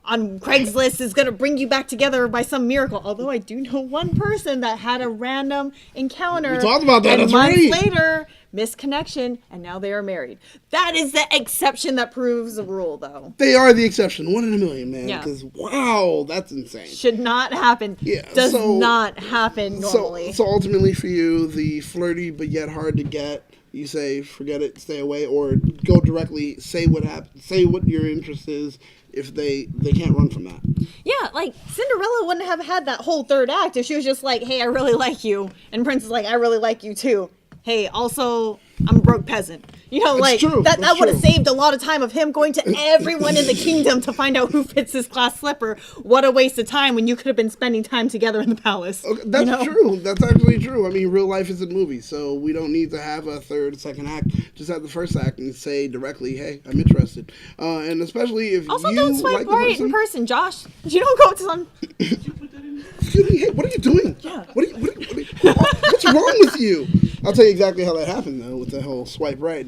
on Craigslist is going to bring you back together by some miracle. Although I do know one person that had a random encounter. We talked about that. And months later, misconnection, and now they are married. That is the exception that proves the rule, though. They are the exception. 1 in a million, man. Because, wow, that's insane. Should not happen. Yeah. Does not happen normally. So ultimately for you, the flirty but yet hard to get, you say, forget it, stay away, or go directly, say what your interest is. If they can't run from that. Yeah, like, Cinderella wouldn't have had that whole third act if she was just like, hey, I really like you. And Prince is like, I really like you too. Hey, also, I'm a broke peasant. You know, like, that would have saved a lot of time of him going to everyone in the kingdom to find out who fits his glass slipper. What a waste of time when you could have been spending time together in the palace. Okay, that's true. That's actually true. I mean, real life isn't movies, so we don't need to have a third, second act. Just have the first act and say directly, hey, I'm interested. And especially if also you don't swipe like right in person, Josh. You don't go to some... Excuse me, hey, what are you doing? Yeah. What's wrong with you? I'll tell you exactly how that happened, though, with the whole swipe right.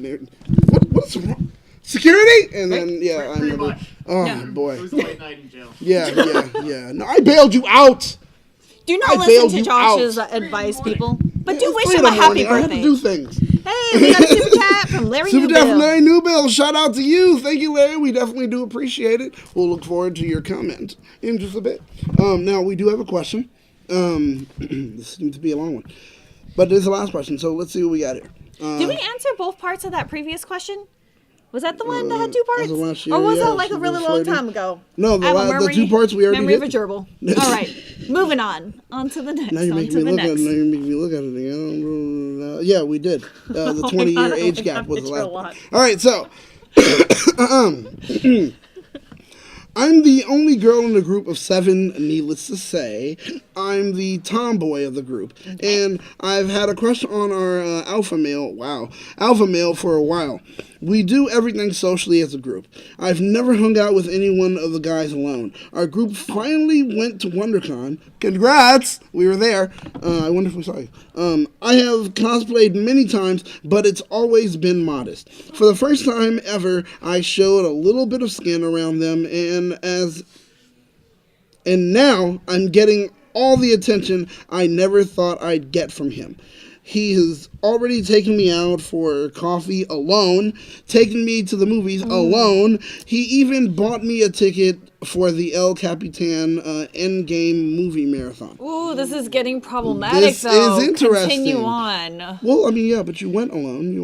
What's wrong? Security? And then, I remember. Much. Oh, boy. It was a late night in jail. Yeah. No, I bailed you out. Do not listen to Josh's advice, people. But do wish him a happy birthday. I had to do things. Hey, we got a super chat from Larry Super Newbill. chat from Larry Newbill. Shout out to you. Thank you, Larry. We definitely do appreciate it. We'll look forward to your comment in just a bit. Now, we do have a question. This seems to be a long one. But this is the last question, so let's see what we got here. Did we answer both parts of that previous question? Was that the one that had 2 parts? Last year, or was that like a really long time ago? No, the 2 parts we already did. Memory of a gerbil. All right, moving on. On to the next. Now you're making me look at it again. Yeah, we did. The 20-year age gap was the last one. All right, so... I'm the only girl in a group of 7, needless to say. I'm the tomboy of the group. Okay. And I've had a crush on our alpha male for a while. We do everything socially as a group. I've never hung out with any one of the guys alone. Our group finally went to WonderCon. Congrats! We were there. I wonder if we saw you. I have cosplayed many times, but it's always been modest. For the first time ever, I showed a little bit of skin around them, and now I'm getting all the attention I never thought I'd get from him. He has already taken me out for coffee alone, taken me to the movies alone. He even bought me a ticket for the El Capitan Endgame movie marathon. Ooh, this is getting problematic, though. This is interesting. Continue on. Well, I mean, yeah, but you went alone.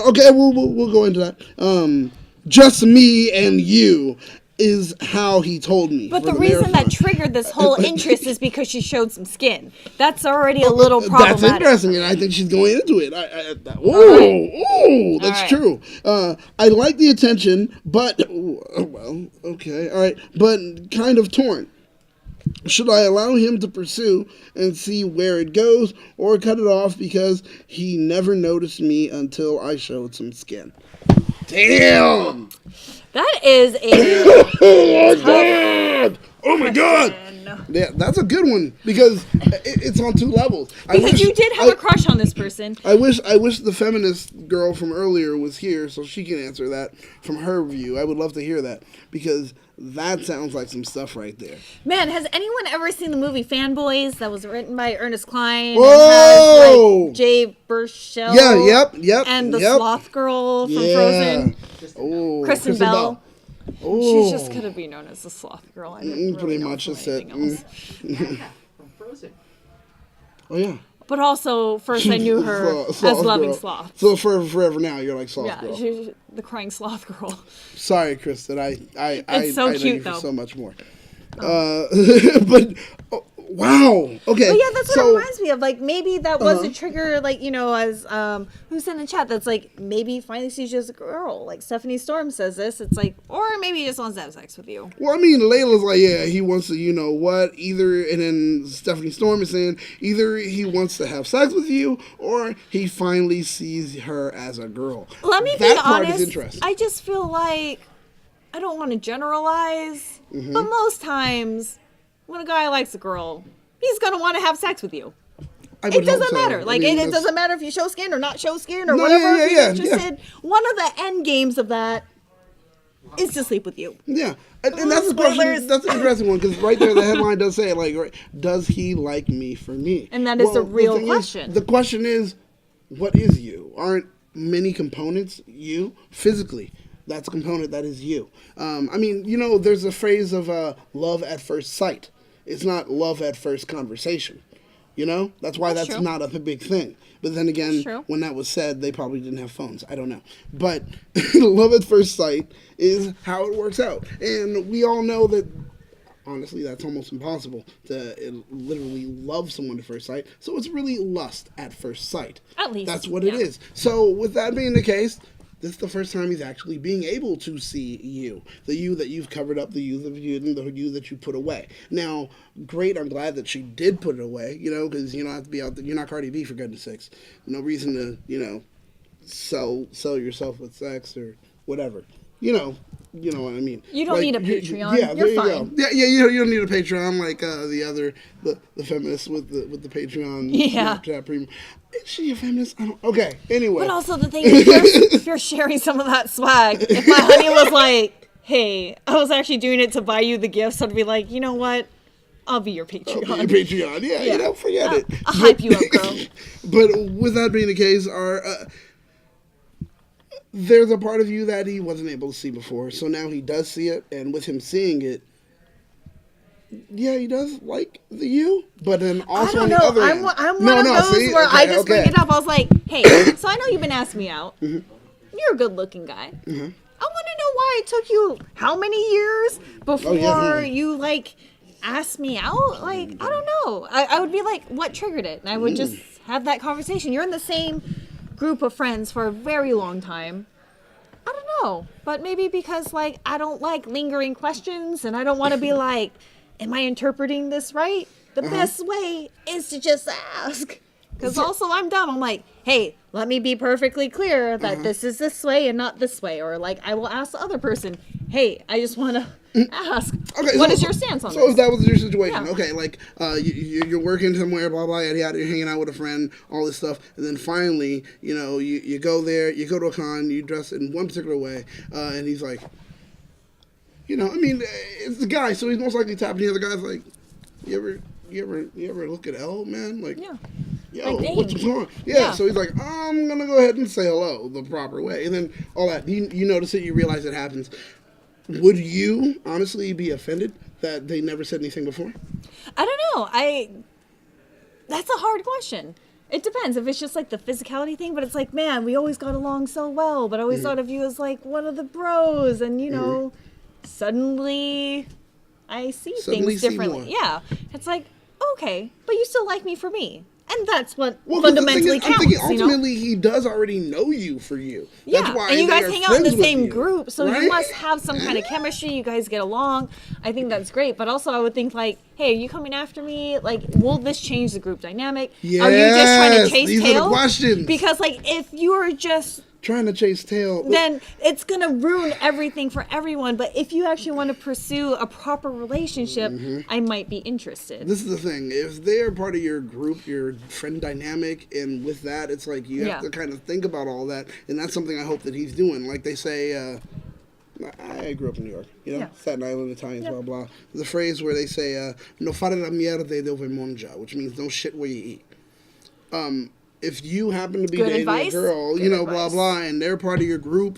Okay, we'll go into that. Just me and you. is how he told me. But the reason that triggered this whole interest is because she showed some skin. That's already a little problematic. That's interesting, and I think she's going into it. That's true. I like the attention, but okay, all right, but kind of torn. Should I allow him to pursue and see where it goes, or cut it off because he never noticed me until I showed some skin? Damn! That is Oh my god! Yeah, that's a good one because it's on two levels. Because you did have a crush on this person. I wish the feminist girl from earlier was here so she can answer that from her view. I would love to hear that because that sounds like some stuff right there. Man, has anyone ever seen the movie Fanboys that was written by Ernest Cline? Whoa! And has, Jay Burchell. Yeah, yep. And the sloth girl from Frozen. Oh, Kristen Bell. Oh. She's just gonna be known as the sloth girl. I didn't really pretty know much just anything else. From Frozen. Oh yeah. But also, first I knew her as loving sloths. So forever now, you're like sloth girl. Yeah, she's the crying sloth girl. Sorry, Kristen. It's so cute, know you though. for so much more. But wow. Okay. But yeah, that's what it reminds me of. Like maybe that was a trigger. Like as who's in the chat? That's like maybe finally sees you as a girl. Like Stephanie Storm says this. It's like, or maybe he just wants to have sex with you. Well, I mean, Layla's like, yeah, he wants to, either, and then Stephanie Storm is saying either he wants to have sex with you or he finally sees her as a girl. Let me that be part honest. Is interesting. I just feel like I don't want to generalize, but most times when a guy likes a girl, he's gonna want to have sex with you. It doesn't matter. Like it doesn't matter if you show skin or not show skin or whatever. If you're interested, one of the end games of that is to sleep with you. Yeah, and that's the question. That's an interesting one because right there the headline does say does he like me for me? And that is a real question. The question is, what is you? Aren't many components you physically? That's a component that is you. I mean, there's a phrase of love at first sight. It's not love at first conversation. That's why that's not a big thing. But then again, when that was said, they probably didn't have phones. I don't know. But love at first sight is how it works out. And we all know that, honestly, that's almost impossible to literally love someone at first sight. So it's really lust at first sight. At least. That's what it is. So with that being the case, this is the first time he's actually being able to see you. The you that you've covered up, the you that you that you put away. Now, great, I'm glad that she did put it away, because you don't have to be out there. You're not Cardi B, for goodness sakes. No reason to, sell yourself with sex or whatever. You know what I mean. You don't need a Patreon. You're fine. Yeah, you don't need a Patreon like the feminists with the Patreon chat premium. Is she a feminist? Okay, anyway. But also the thing is, if you're sharing some of that swag, if my honey was like, hey, I was actually doing it to buy you the gifts, I'd be like, you know what? I'll be your Patreon. I'll be your Patreon. Yeah. Forget it. I'll hype you up, girl. But with that being the case, there's a part of you that he wasn't able to see before, so now he does see it, and with him seeing it, yeah, he does like the you, but then also on the other end. I'm one of those where I just bring it up. I was like, hey, so I know you've been asking me out. Mm-hmm. You're a good-looking guy. Mm-hmm. I want to know why it took you how many years before you, asked me out? I don't know. I would be like, what triggered it? And I would just have that conversation. You're in the same group of friends for a very long time. I don't know. But maybe because, I don't like lingering questions, and I don't want to be like, am I interpreting this right? The best way is to just ask. Because also I'm dumb. I'm like, hey, let me be perfectly clear that this is this way and not this way. Or I will ask the other person, hey, I just want to ask, what is your stance on this? So if that was your situation, okay, you're working somewhere, blah, blah, yada, yada, you're hanging out with a friend, all this stuff. And then finally, you go there, you go to a con, you dress in one particular way. And he's like, it's the guy, so he's most likely tapping the other guy's like, you ever look at Elle, man? Yo, what's going on? Yeah, so he's like, I'm going to go ahead and say hello the proper way. And then all that, you notice it, you realize it happens. Would you honestly be offended that they never said anything before? I don't know. That's a hard question. It depends. If it's just the physicality thing, but it's man, we always got along so well, but I always thought of you as one of the bros, and suddenly I see things differently. Yeah. It's like, okay, but you still like me for me. And that's what fundamentally counts. I'm thinking ultimately he does already know you for you. Yeah, that's why and you guys hang out in the same group, so right? you must have some kind of chemistry. You guys get along. I think that's great. But also I would think like, hey, are you coming after me? Like, will this change the group dynamic? Yes, are you just trying to chase these tail? Are the questions. Because like if you're just trying to chase tail, then it's going to ruin everything for everyone. But if you actually want to pursue a proper relationship, I might be interested. This is the thing. If they're part of your group, your friend dynamic, and with that, it's like you have to kind of think about all that. And that's something I hope that he's doing. Like they say, I grew up in New York, Staten Island, Italians, blah, blah. There's a phrase where they say, no fare la mierda dove mangia, which means don't shit where you eat. If you happen to be dating a girl, blah, blah, and they're part of your group,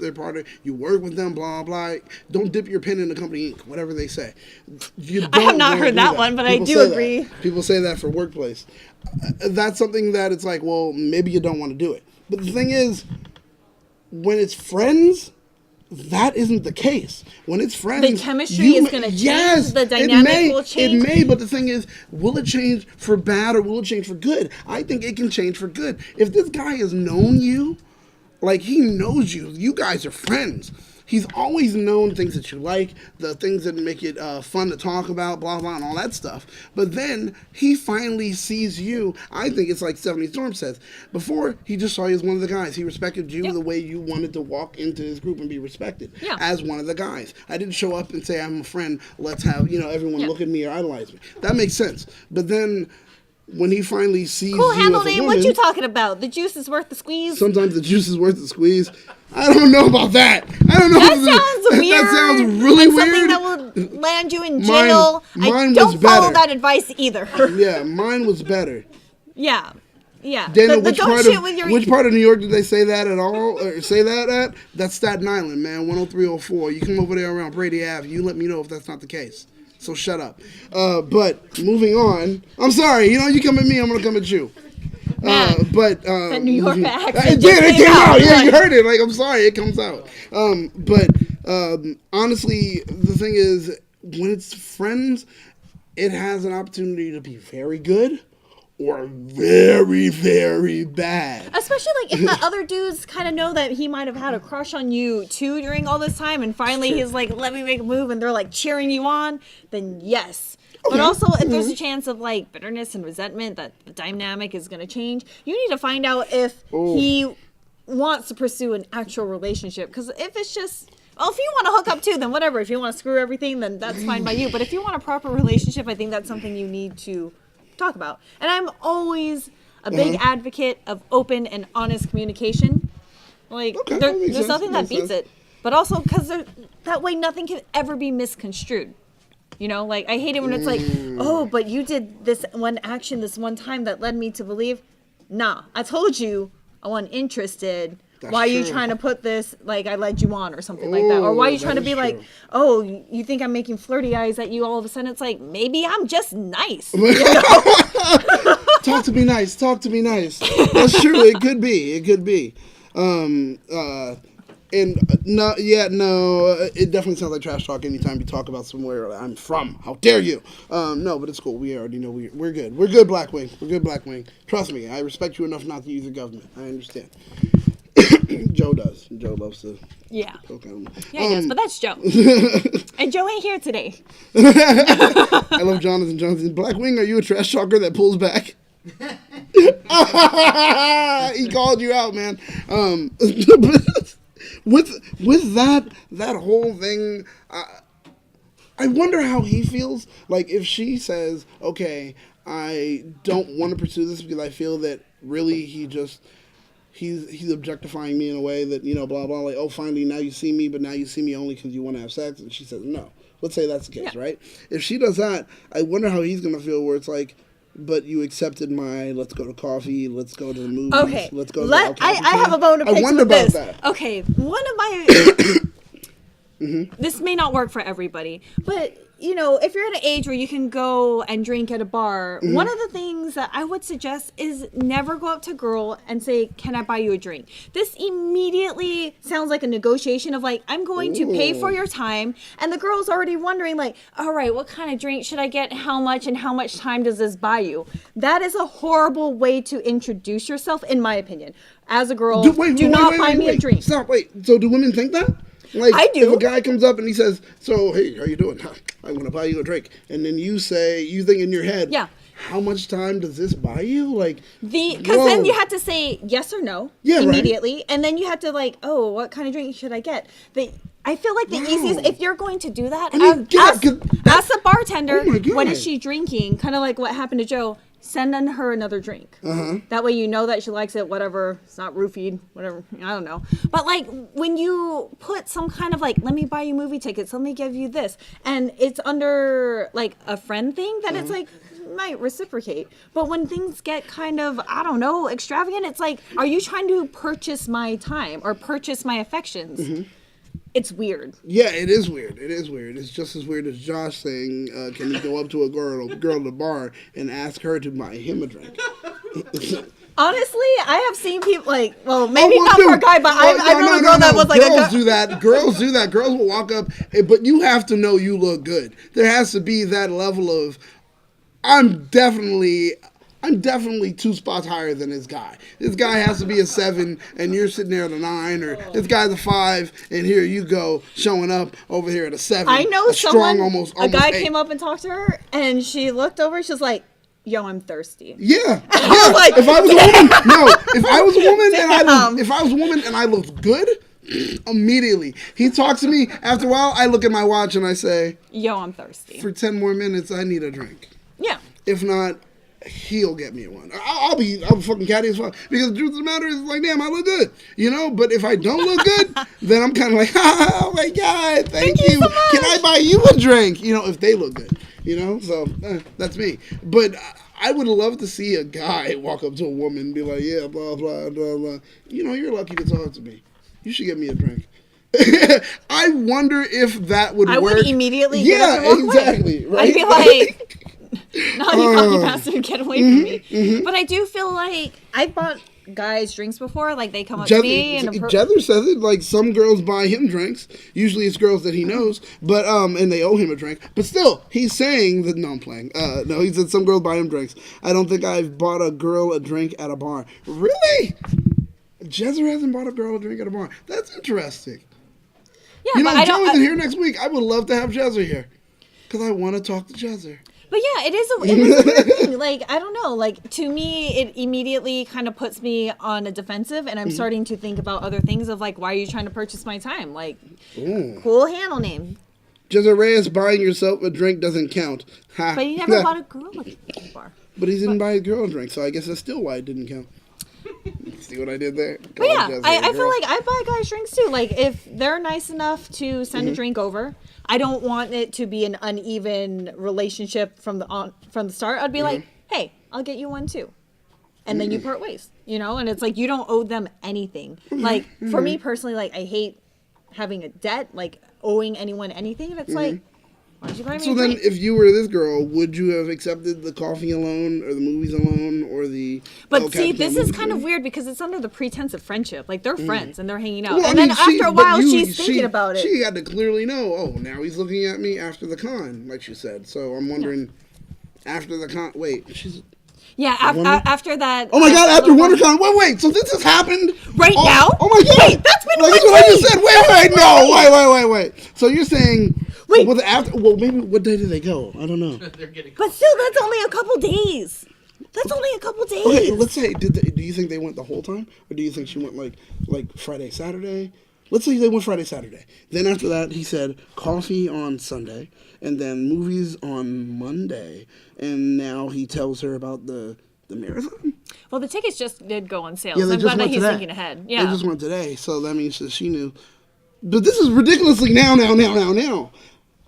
you work with them, blah, blah, don't dip your pen in the company ink, whatever they say. I have not heard that one, but I do agree. People say that for workplace. That's something that it's like, well, maybe you don't want to do it. But the thing is, when it's friends, that isn't the case. When it's friends, the chemistry is going to change. Yes, the dynamic will change. It may, but the thing is, will it change for bad or will it change for good? I think it can change for good. If this guy has known you, like he knows you, you guys are friends. He's always known things that you like, the things that make it fun to talk about, blah, blah, and all that stuff. But then he finally sees you. I think it's like Stephanie Storm says. Before, he just saw you as one of the guys. He respected you the way you wanted to walk into his group and be respected as one of the guys. I didn't show up and say, I'm a friend. Let's have, everyone look at me or idolize me. That makes sense. But then when he finally sees you as a woman, what you talking about? The juice is worth the squeeze? Sometimes the juice is worth the squeeze. I don't know about that. I don't know. That sounds weird. That sounds really weird. Something that will land you in jail. Mine I don't was follow better. that advice either. Yeah, mine was better. Yeah. Dana, which part of New York did they say that at all? Or say that at? That's Staten Island, man. 10304. You come over there around Brady Ave. You let me know if that's not the case. So shut up. But moving on. I'm sorry. You come at me, I'm gonna come at you. That New York accent. It came out. Yeah, you heard it. Like, I'm sorry, it comes out. But honestly, the thing is, when it's friends, it has an opportunity to be very good or very, very bad. Especially like if the other dudes kind of know that he might have had a crush on you too during all this time, and finally he's like, let me make a move, and they're like cheering you on, then yes. Okay. But also, if there's a chance of like bitterness and resentment that the dynamic is going to change, you need to find out if he wants to pursue an actual relationship. Because if it's just, well, if you want to hook up too, then whatever. If you want to screw everything, then that's fine by you. But if you want a proper relationship, I think that's something you need to talk about. And I'm always a big advocate of open and honest communication. Like, there's nothing that beats it. But also, because that way nothing can ever be misconstrued. Like, I hate it when it's like, oh, but you did this one action this one time that led me to believe. Nah, I told you I wasn't interested. Why are you trying to put this, like, I led you on or something like that? Or why are you trying to be like, oh, you think I'm making flirty eyes at you all of a sudden? It's like, maybe I'm just nice. Talk to me nice. That's true. It could be. No, it definitely sounds like trash talk anytime you talk about somewhere I'm from. How dare you? No, but it's cool. We already know we're good. We're good, Blackwing. Trust me, I respect you enough not to use the government. I understand. Joe does. Joe loves to. Yeah. Okay. Yeah, he does, but that's Joe. And Joe ain't here today. I love Jonathan. Blackwing, are you a trash talker that pulls back? He called you out, man. With that whole thing, I wonder how he feels. Like, if she says, okay, I don't want to pursue this because I feel that really he's objectifying me in a way that, blah, blah, like, oh, finally, now you see me, but now you see me only because you want to have sex. And she says, no. Let's say that's the case, right? If she does that, I wonder how he's going to feel, where it's like, but you accepted my, let's go to coffee, let's go to the movies, let's go to the I have a bone to pick with this. That. Okay, one of my This may not work for everybody, but you know, if you're at an age where you can go and drink at a bar, one of the things that I would suggest is never go up to a girl and say, "Can I buy you a drink?" This immediately sounds like a negotiation of like, I'm going to pay for your time, and the girl's already wondering like, all right, what kind of drink should I get? How much and how much time does this buy you? That is a horrible way to introduce yourself, in my opinion. As a girl, do not buy me a drink. Stop, wait. So do women think that? Like, I do. If a guy comes up and he says, "So, hey, how you doing? I'm going to buy you a drink." And then you say, you think in your head, yeah, how much time does this buy you? Like, because then you had to say yes or no immediately. Right? And then you had to like, oh, what kind of drink should I get? I feel like the easiest, if you're going to do that, ask the bartender, what is she drinking? Kind of like what happened to Joe. Send her another drink. That way you know that she likes it, whatever. It's not roofied, whatever. I don't know. But like when you put some kind of like, let me buy you movie tickets, let me give you this. And it's under like a friend thing, then it's like, might reciprocate. But when things get kind of, I don't know, extravagant, it's like, are you trying to purchase my time or purchase my affections? It's weird. Yeah, it is weird. It is weird. It's just as weird as Josh saying, can you go up to a girl at the bar and ask her to buy him a drink? Honestly, I have seen people like, well, maybe not for a guy, but I know a girl that was like Girls do that. Girls do that. Girls will walk up, but you have to know you look good. There has to be that level of, I'm definitely 2 spots higher than this guy. This guy has to be a 7, and you're sitting there at a 9, or this guy's a 5, and here you go showing up over here at a 7. I know someone, almost a guy 8. came up and talked to her, and she looked over, she was like, "Yo, I'm thirsty." Yeah. I was like, if I was a woman, if I was a woman and I looked good, immediately. He talks to me. After a while, I look at my watch and I say, "Yo, I'm thirsty. For 10 more minutes, I need a drink." Yeah. If not, he'll get me one. I'll be fucking catty as fuck. Because the truth of the matter is, like, damn, I look good. You know? But if I don't look good, then I'm kind of like, oh my God, thank you. So much. Can I buy you a drink? You know, if they look good. You know? So, that's me. But I would love to see a guy walk up to a woman and be like, yeah, blah, blah, blah, blah. You know, you're lucky to talk to me. You should get me a drink. I wonder if that would work. I would immediately get up and walk exactly. away. Right? I'd be like... No, you fucking bastard, get away from me. But I do feel like I've bought guys drinks before, like they come up to me and Jether says it, like some girls buy him drinks. Usually it's girls that he knows, but and they owe him a drink. But still, he's saying that no, I'm playing. No, he said some girls buy him drinks. I don't think I've bought a girl a drink at a bar. Really? Jether hasn't bought a girl a drink at a bar. That's interesting. Yeah, you know, but Joey's here next week. I would love to have Jether here because I want to talk to Jether. But yeah, it is a weird thing. Like, I don't know. Like, to me, it immediately kind of puts me on a defensive, and I'm starting to think about other things of, like, why are you trying to purchase my time? Like, cool handle name. Jezza Reyes, buying yourself a drink doesn't count. Ha. But he never bought a girl a bar. But he didn't buy a girl a drink, so I guess that's still why it didn't count. See what I did there? But yeah, I feel like I buy guys drinks too. Like, if they're nice enough to send a drink over, I don't want it to be an uneven relationship from the start. I'd be like, hey, I'll get you one too. And then you part ways, you know? And it's like, you don't owe them anything. Like, for me personally, like, I hate having a debt, like owing anyone anything. And it's like, why don't you buy me a drink? So then, if you were this girl, would you have accepted the coffee alone, or the movies alone, or the... But see, this is kind of weird because it's under the pretense of friendship. Like, they're friends and they're hanging out. Well, and then after a while, she's thinking about it. She had to clearly know, oh, now he's looking at me after the con, like she said. So I'm wondering, after the con... Wait, she's... Yeah, after that... Oh my God, after WonderCon. Wait, so this has happened... Right now? Oh my God. Wait, that's been like, that's what I just said. Wait. So you're saying... Wait. Was it after? Well, maybe what day did they go? I don't know. But still, that's only a couple days. That's only a couple days. Okay, let's say, do you think they went the whole time? Or do you think she went like Friday, Saturday? Let's say they went Friday, Saturday. Then after that, he said coffee on Sunday, and then movies on Monday. And now he tells her about the marathon? Well, the tickets just did go on sale. Yeah, so I'm glad that he's thinking ahead. Yeah. They just went today, so that means that she knew. But this is ridiculously now.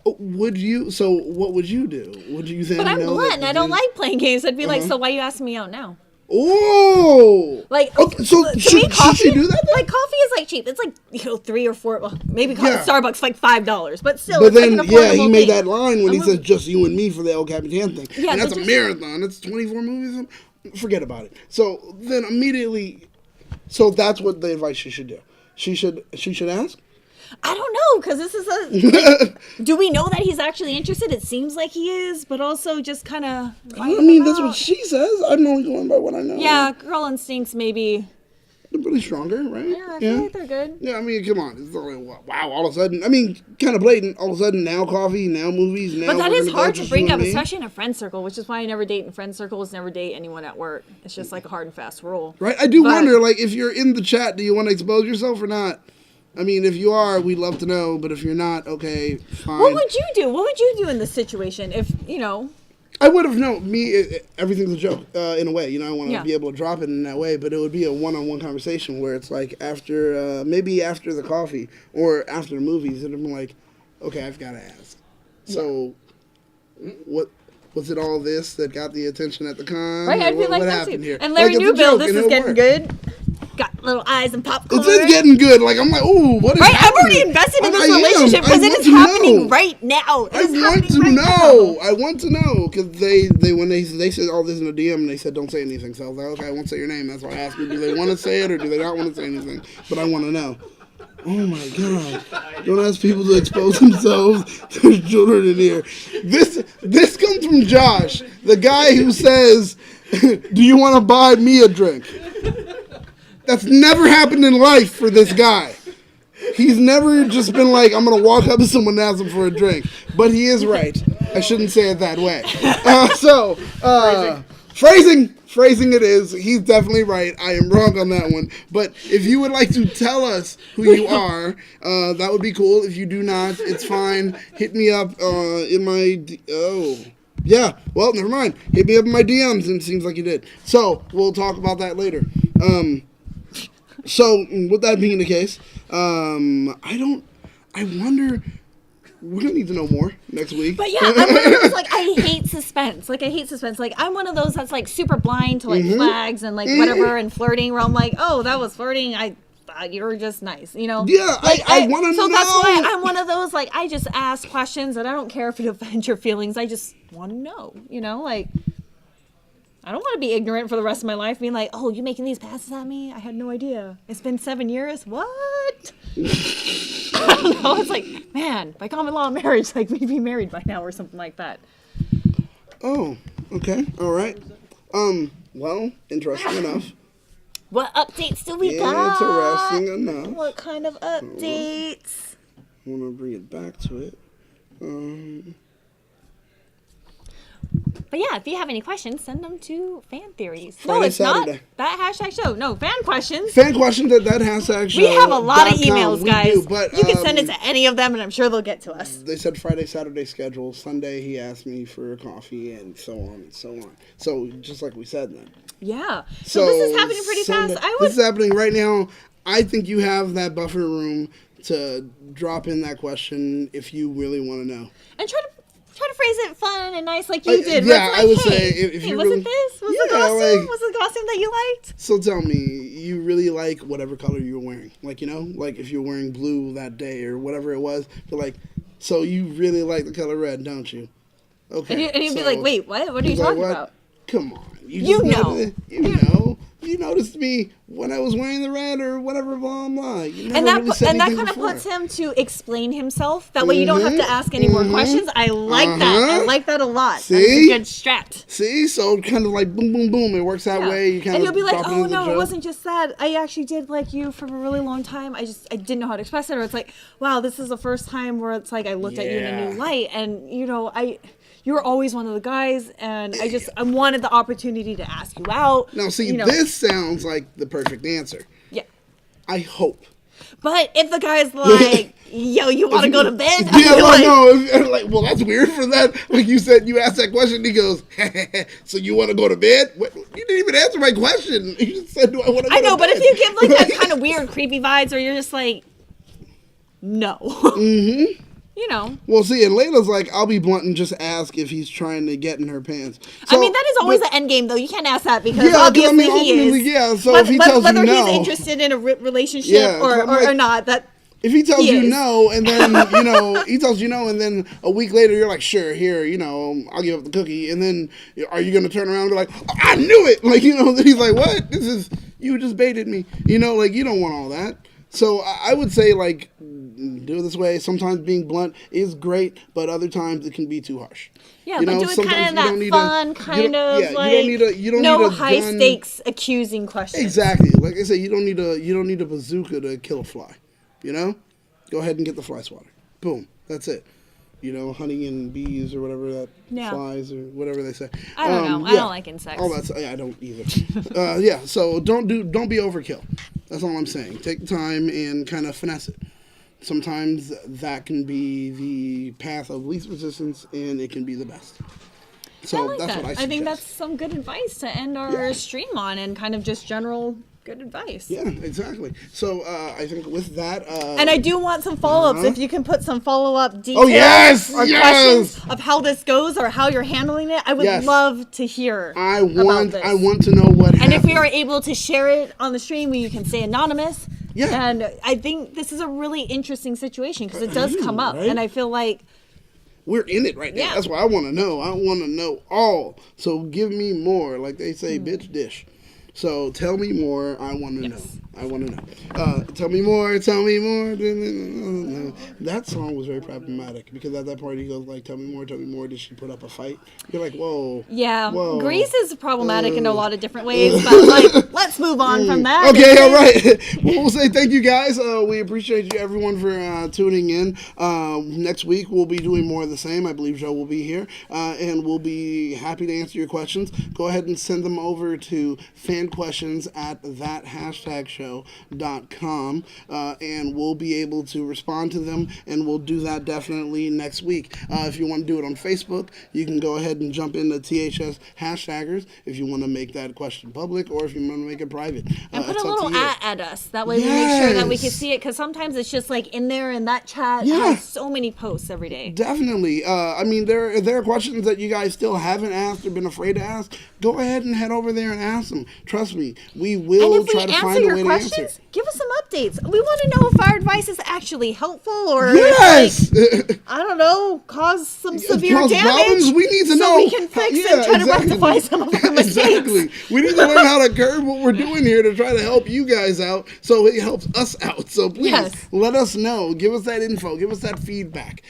Would you? So what would you do? Would you then? But I'm blunt, and I don't like playing games. I'd be like, so why you asking me out now? Oh, like okay, so should she do that? Then? Like coffee is like cheap. It's like $3 or $4. Well, maybe Starbucks like $5, but still. But it's then like an affordable he made thing. that line when he says just you and me for the El Capitan thing. Yeah, and that's a marathon. That's 24 movies. Forget about it. So then immediately, so that's what the advice she should do. She should ask. I don't know, because this is like, do we know that he's actually interested? It seems like he is, but also just kind of. I mean, that's what she says. I'm only going by what I know. Yeah, girl instincts maybe. They're really stronger, right? Yeah, I feel like they're good. Yeah, I mean, come on. It's not like, wow, all of a sudden. I mean, kind of blatant. All of a sudden, now coffee, now movies, now. But that is hard to bring up, me. especially in a friend circle, which is why I never date in friend circles, never date anyone at work. It's just like a hard and fast rule. Right? I do wonder, like, if you're in the chat, do you want to expose yourself or not? I mean, if you are, we'd love to know. But if you're not, okay, fine. What would you do? What would you do in this situation if, I would have known. Everything's a joke in a way. I want to be able to drop it in that way. But it would be a one-on-one conversation where it's like maybe after the coffee or after the movies. And I'm like, okay, I've got to ask. So, what was it? All this that got the attention at the con? Right, I feel like what that happened too. here? And Larry Newbill, this is getting work. good. Got little eyes and popcorn. It is getting good. Like, I'm like, ooh, what is happening? I'm already invested in this relationship because it is happening right now. I want to know. I want to know because when they said all this in a DM and they said don't say anything. So I was like, okay, I won't say your name. That's why I asked you, do they want to say it or do they not want to say anything? But I want to know. Oh my God! Don't ask people to expose themselves. There's children in here. This comes from Josh, the guy who says, "Do you want to buy me a drink?" That's never happened in life for this guy. He's never just been like, I'm going to walk up to someone and ask them for a drink. But he is right. I shouldn't say it that way. Phrasing it is. He's definitely right. I am wrong on that one. But if you would like to tell us who you are, that would be cool. If you do not, it's fine. Hit me up in my... Yeah, well, never mind. Hit me up in my DMs, and it seems like you did. So, we'll talk about that later. So, with that being the case, I wonder, we're going to need to know more next week. But yeah, I'm one of those, like, I hate suspense. Like, I'm one of those that's, like, super blind to, like, flags and, like, whatever, and flirting, where I'm like, oh, that was flirting, I thought you were just nice, Yeah, like, I want to know. So that's why I'm one of those, like, I just ask questions, and I don't care if it offends your feelings, I just want to know, like... I don't want to be ignorant for the rest of my life, being like, oh, you making these passes at me? I had no idea. It's been 7 years? What? I don't know. It's like, man, by common law of marriage, like, we'd be married by now or something like that. Oh, okay. All right. Well, interesting enough. What updates do we got? Interesting enough. What kind of updates? I want to bring it back to it. But yeah, if you have any questions, send them to Fan Theories. Friday, Saturday. Not that hashtag show. No, fan questions. Fan questions at that hashtag show. We have a lot of emails, guys. Do, but, you can send it to any of them, and I'm sure they'll get to us. They said Friday, Saturday schedule. Sunday, he asked me for a coffee, and so on and so on. So, just like we said then. Yeah. So this is happening pretty fast. This is happening right now. I think you have that buffer room to drop in that question if you really want to know. And try to phrase it fun and nice like you did. Yeah, like, I would hey, say if you was really... it this? Was the costume that you liked? So tell me, you really like whatever color you were wearing. Like, like if you're wearing blue that day or whatever it was. But like, so you really like the color red, don't you? Okay. And you'd be like, wait, what? What are you talking about? Come on. You know. You noticed me when I was wearing the red or whatever, blah, blah. And that kind of puts him to explain himself. That way you don't have to ask any more questions. I like that. I like that a lot. See? That's a good strat. See? So kind of like boom, boom, boom. It works that way. You kind and of you'll be like, oh, no, it wasn't just that. I actually did like you for a really long time. I didn't know how to express it. Or it's like, wow, this is the first time where it's like I looked at you in a new light. And, you were always one of the guys, and I wanted the opportunity to ask you out. Now, see, this sounds like the perfect answer. Yeah. I hope. But if the guy's like, yo, you want to go to bed? Yeah, well, that's weird for that. Like you said, you asked that question, and he goes, so you want to go to bed? What? You didn't even answer my question. You just said, do I want to go to bed? I know, but if you give like that kind of weird, creepy vibes, or you're just like, no. you know. Well, see, and Layla's like, I'll be blunt and just ask if he's trying to get in her pants. So, I mean, that is always the end game, though. You can't ask that because obviously he is. Yeah, so if he tells you no. Whether he's interested in a relationship or not, that... If he tells you no, and then, you know, he tells you no, and then a week later you're like, sure, here, you know, I'll give up the cookie. And then are you going to turn around and be like, oh, I knew it? Like, you know, then he's like, what? You just baited me. You know, like, you don't want all that. So I would say, like, do it this way. Sometimes being blunt is great, but other times it can be too harsh. Yeah, but do it kind of that fun, kind of like, no high stakes accusing questions. Exactly. Like I said, you don't need a bazooka to kill a fly. You know? Go ahead and get the fly swatter. Boom. That's it. You know, honey and bees or whatever that flies or whatever they say. I don't know. I don't like insects. All that's I don't either. So don't be overkill. That's all I'm saying. Take the time and kind of finesse it. Sometimes that can be the path of least resistance, and it can be the best. So that's what I suggest. I think that's some good advice to end our stream on, and kind of just general good advice. Yeah, exactly. So I think with that... and I do want some follow-ups. If you can put some follow-up details or questions of how this goes or how you're handling it, I would love to hear about this. I want to know what happened. And if we are able to share it on the stream, you can say anonymous. Yeah. And I think this is a really interesting situation because it does come up. Right? And I feel like... we're in it right now. Yeah. That's what I want to know. I want to know all. So give me more. Like they say, bitch dish. So tell me more. I want to know. I want to know. Tell me more. Tell me more. That song was very problematic because at that part he goes like, tell me more. Tell me more. Did she put up a fight? You're like, whoa. Yeah. Whoa. Grease is problematic in a lot of different ways, but like, let's move on from that. Okay. All right. Well, we'll say thank you guys. We appreciate you everyone for tuning in. Next week we'll be doing more of the same. I believe Joe will be here, and we'll be happy to answer your questions. Go ahead and send them over to fanquestions@thathashtagshow.com, and we'll be able to respond to them, and we'll do that definitely next week. If you want to do it on Facebook, you can go ahead and jump into THS hashtaggers if you want to make that question public, or if you want to make it private. And put a little at us. That way we make sure that we can see it, because sometimes it's just like in there in that chat. Yeah. So many posts every day. Definitely. I mean, there are questions that you guys still haven't asked or been afraid to ask. Go ahead and head over there and ask them. Trust me, we will try to find a way to answer. Give us some updates. We want to know if our advice is actually helpful or I don't know, cause some severe damage. Problems. We need to know so we can fix and try to rectify some of our mistakes. Exactly. We need to learn how to curb what we're doing here to try to help you guys out, so it helps us out. So please let us know. Give us that info. Give us that feedback.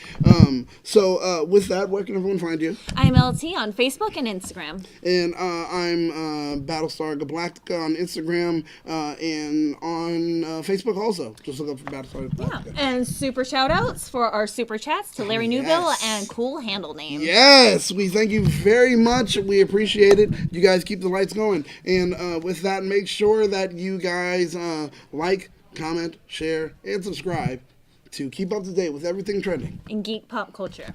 So with that, where can everyone find you? I'm Elle Tea on Facebook and Instagram. And I'm Battlestar Galactica on Instagram and on Facebook also. Just look up for Battlestar Galactica. Yeah. And super shout outs for our super chats to Larry Newville and Cool Handle Name. Yes, we thank you very much. We appreciate it. You guys keep the lights going. And with that, make sure that you guys like, comment, share, and subscribe to keep up to date with everything trending in geek pop culture.